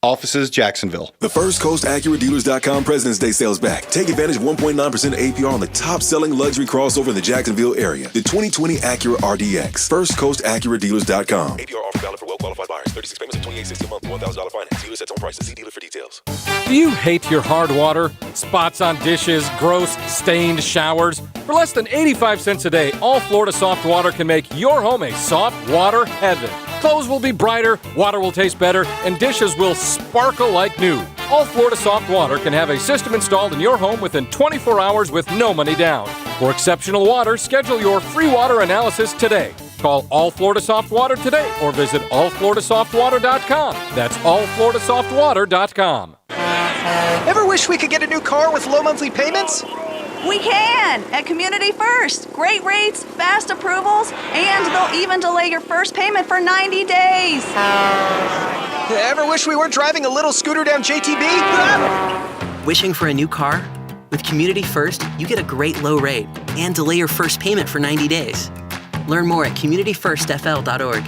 Offices, Jacksonville. The First Coast AcuraDealers.com President's Day sales back. Take advantage of 1.9% APR on the top-selling luxury crossover in the Jacksonville area. The 2020 Acura RDX. First Coast AcuraDealers.com. APR offer valid for well-qualified buyers. 36 payments of $28.60 a month. $1,000 finance. Dealer sets on prices. See dealer for details. Do you hate your hard water? Spots on dishes, gross, stained showers? For less than 85 cents a day, All Florida Soft Water can make your home a soft water heaven. Clothes will be brighter, water will taste better, and dishes will sparkle like new. All Florida Soft Water can have a system installed in your home within 24 hours with no money down. For exceptional water, schedule your free water analysis today. Call All Florida Soft Water today or visit allfloridasoftwater.com. That's allfloridasoftwater.com. Ever wish we could get a new car with low monthly payments? We can at Community First. Great rates, fast approvals, and they'll even delay your first payment for 90 days. Ever wish we weren't driving a little scooter down JTB? Wishing for a new car? With Community First, you get a great low rate and delay your first payment for 90 days. Learn more at communityfirstfl.org.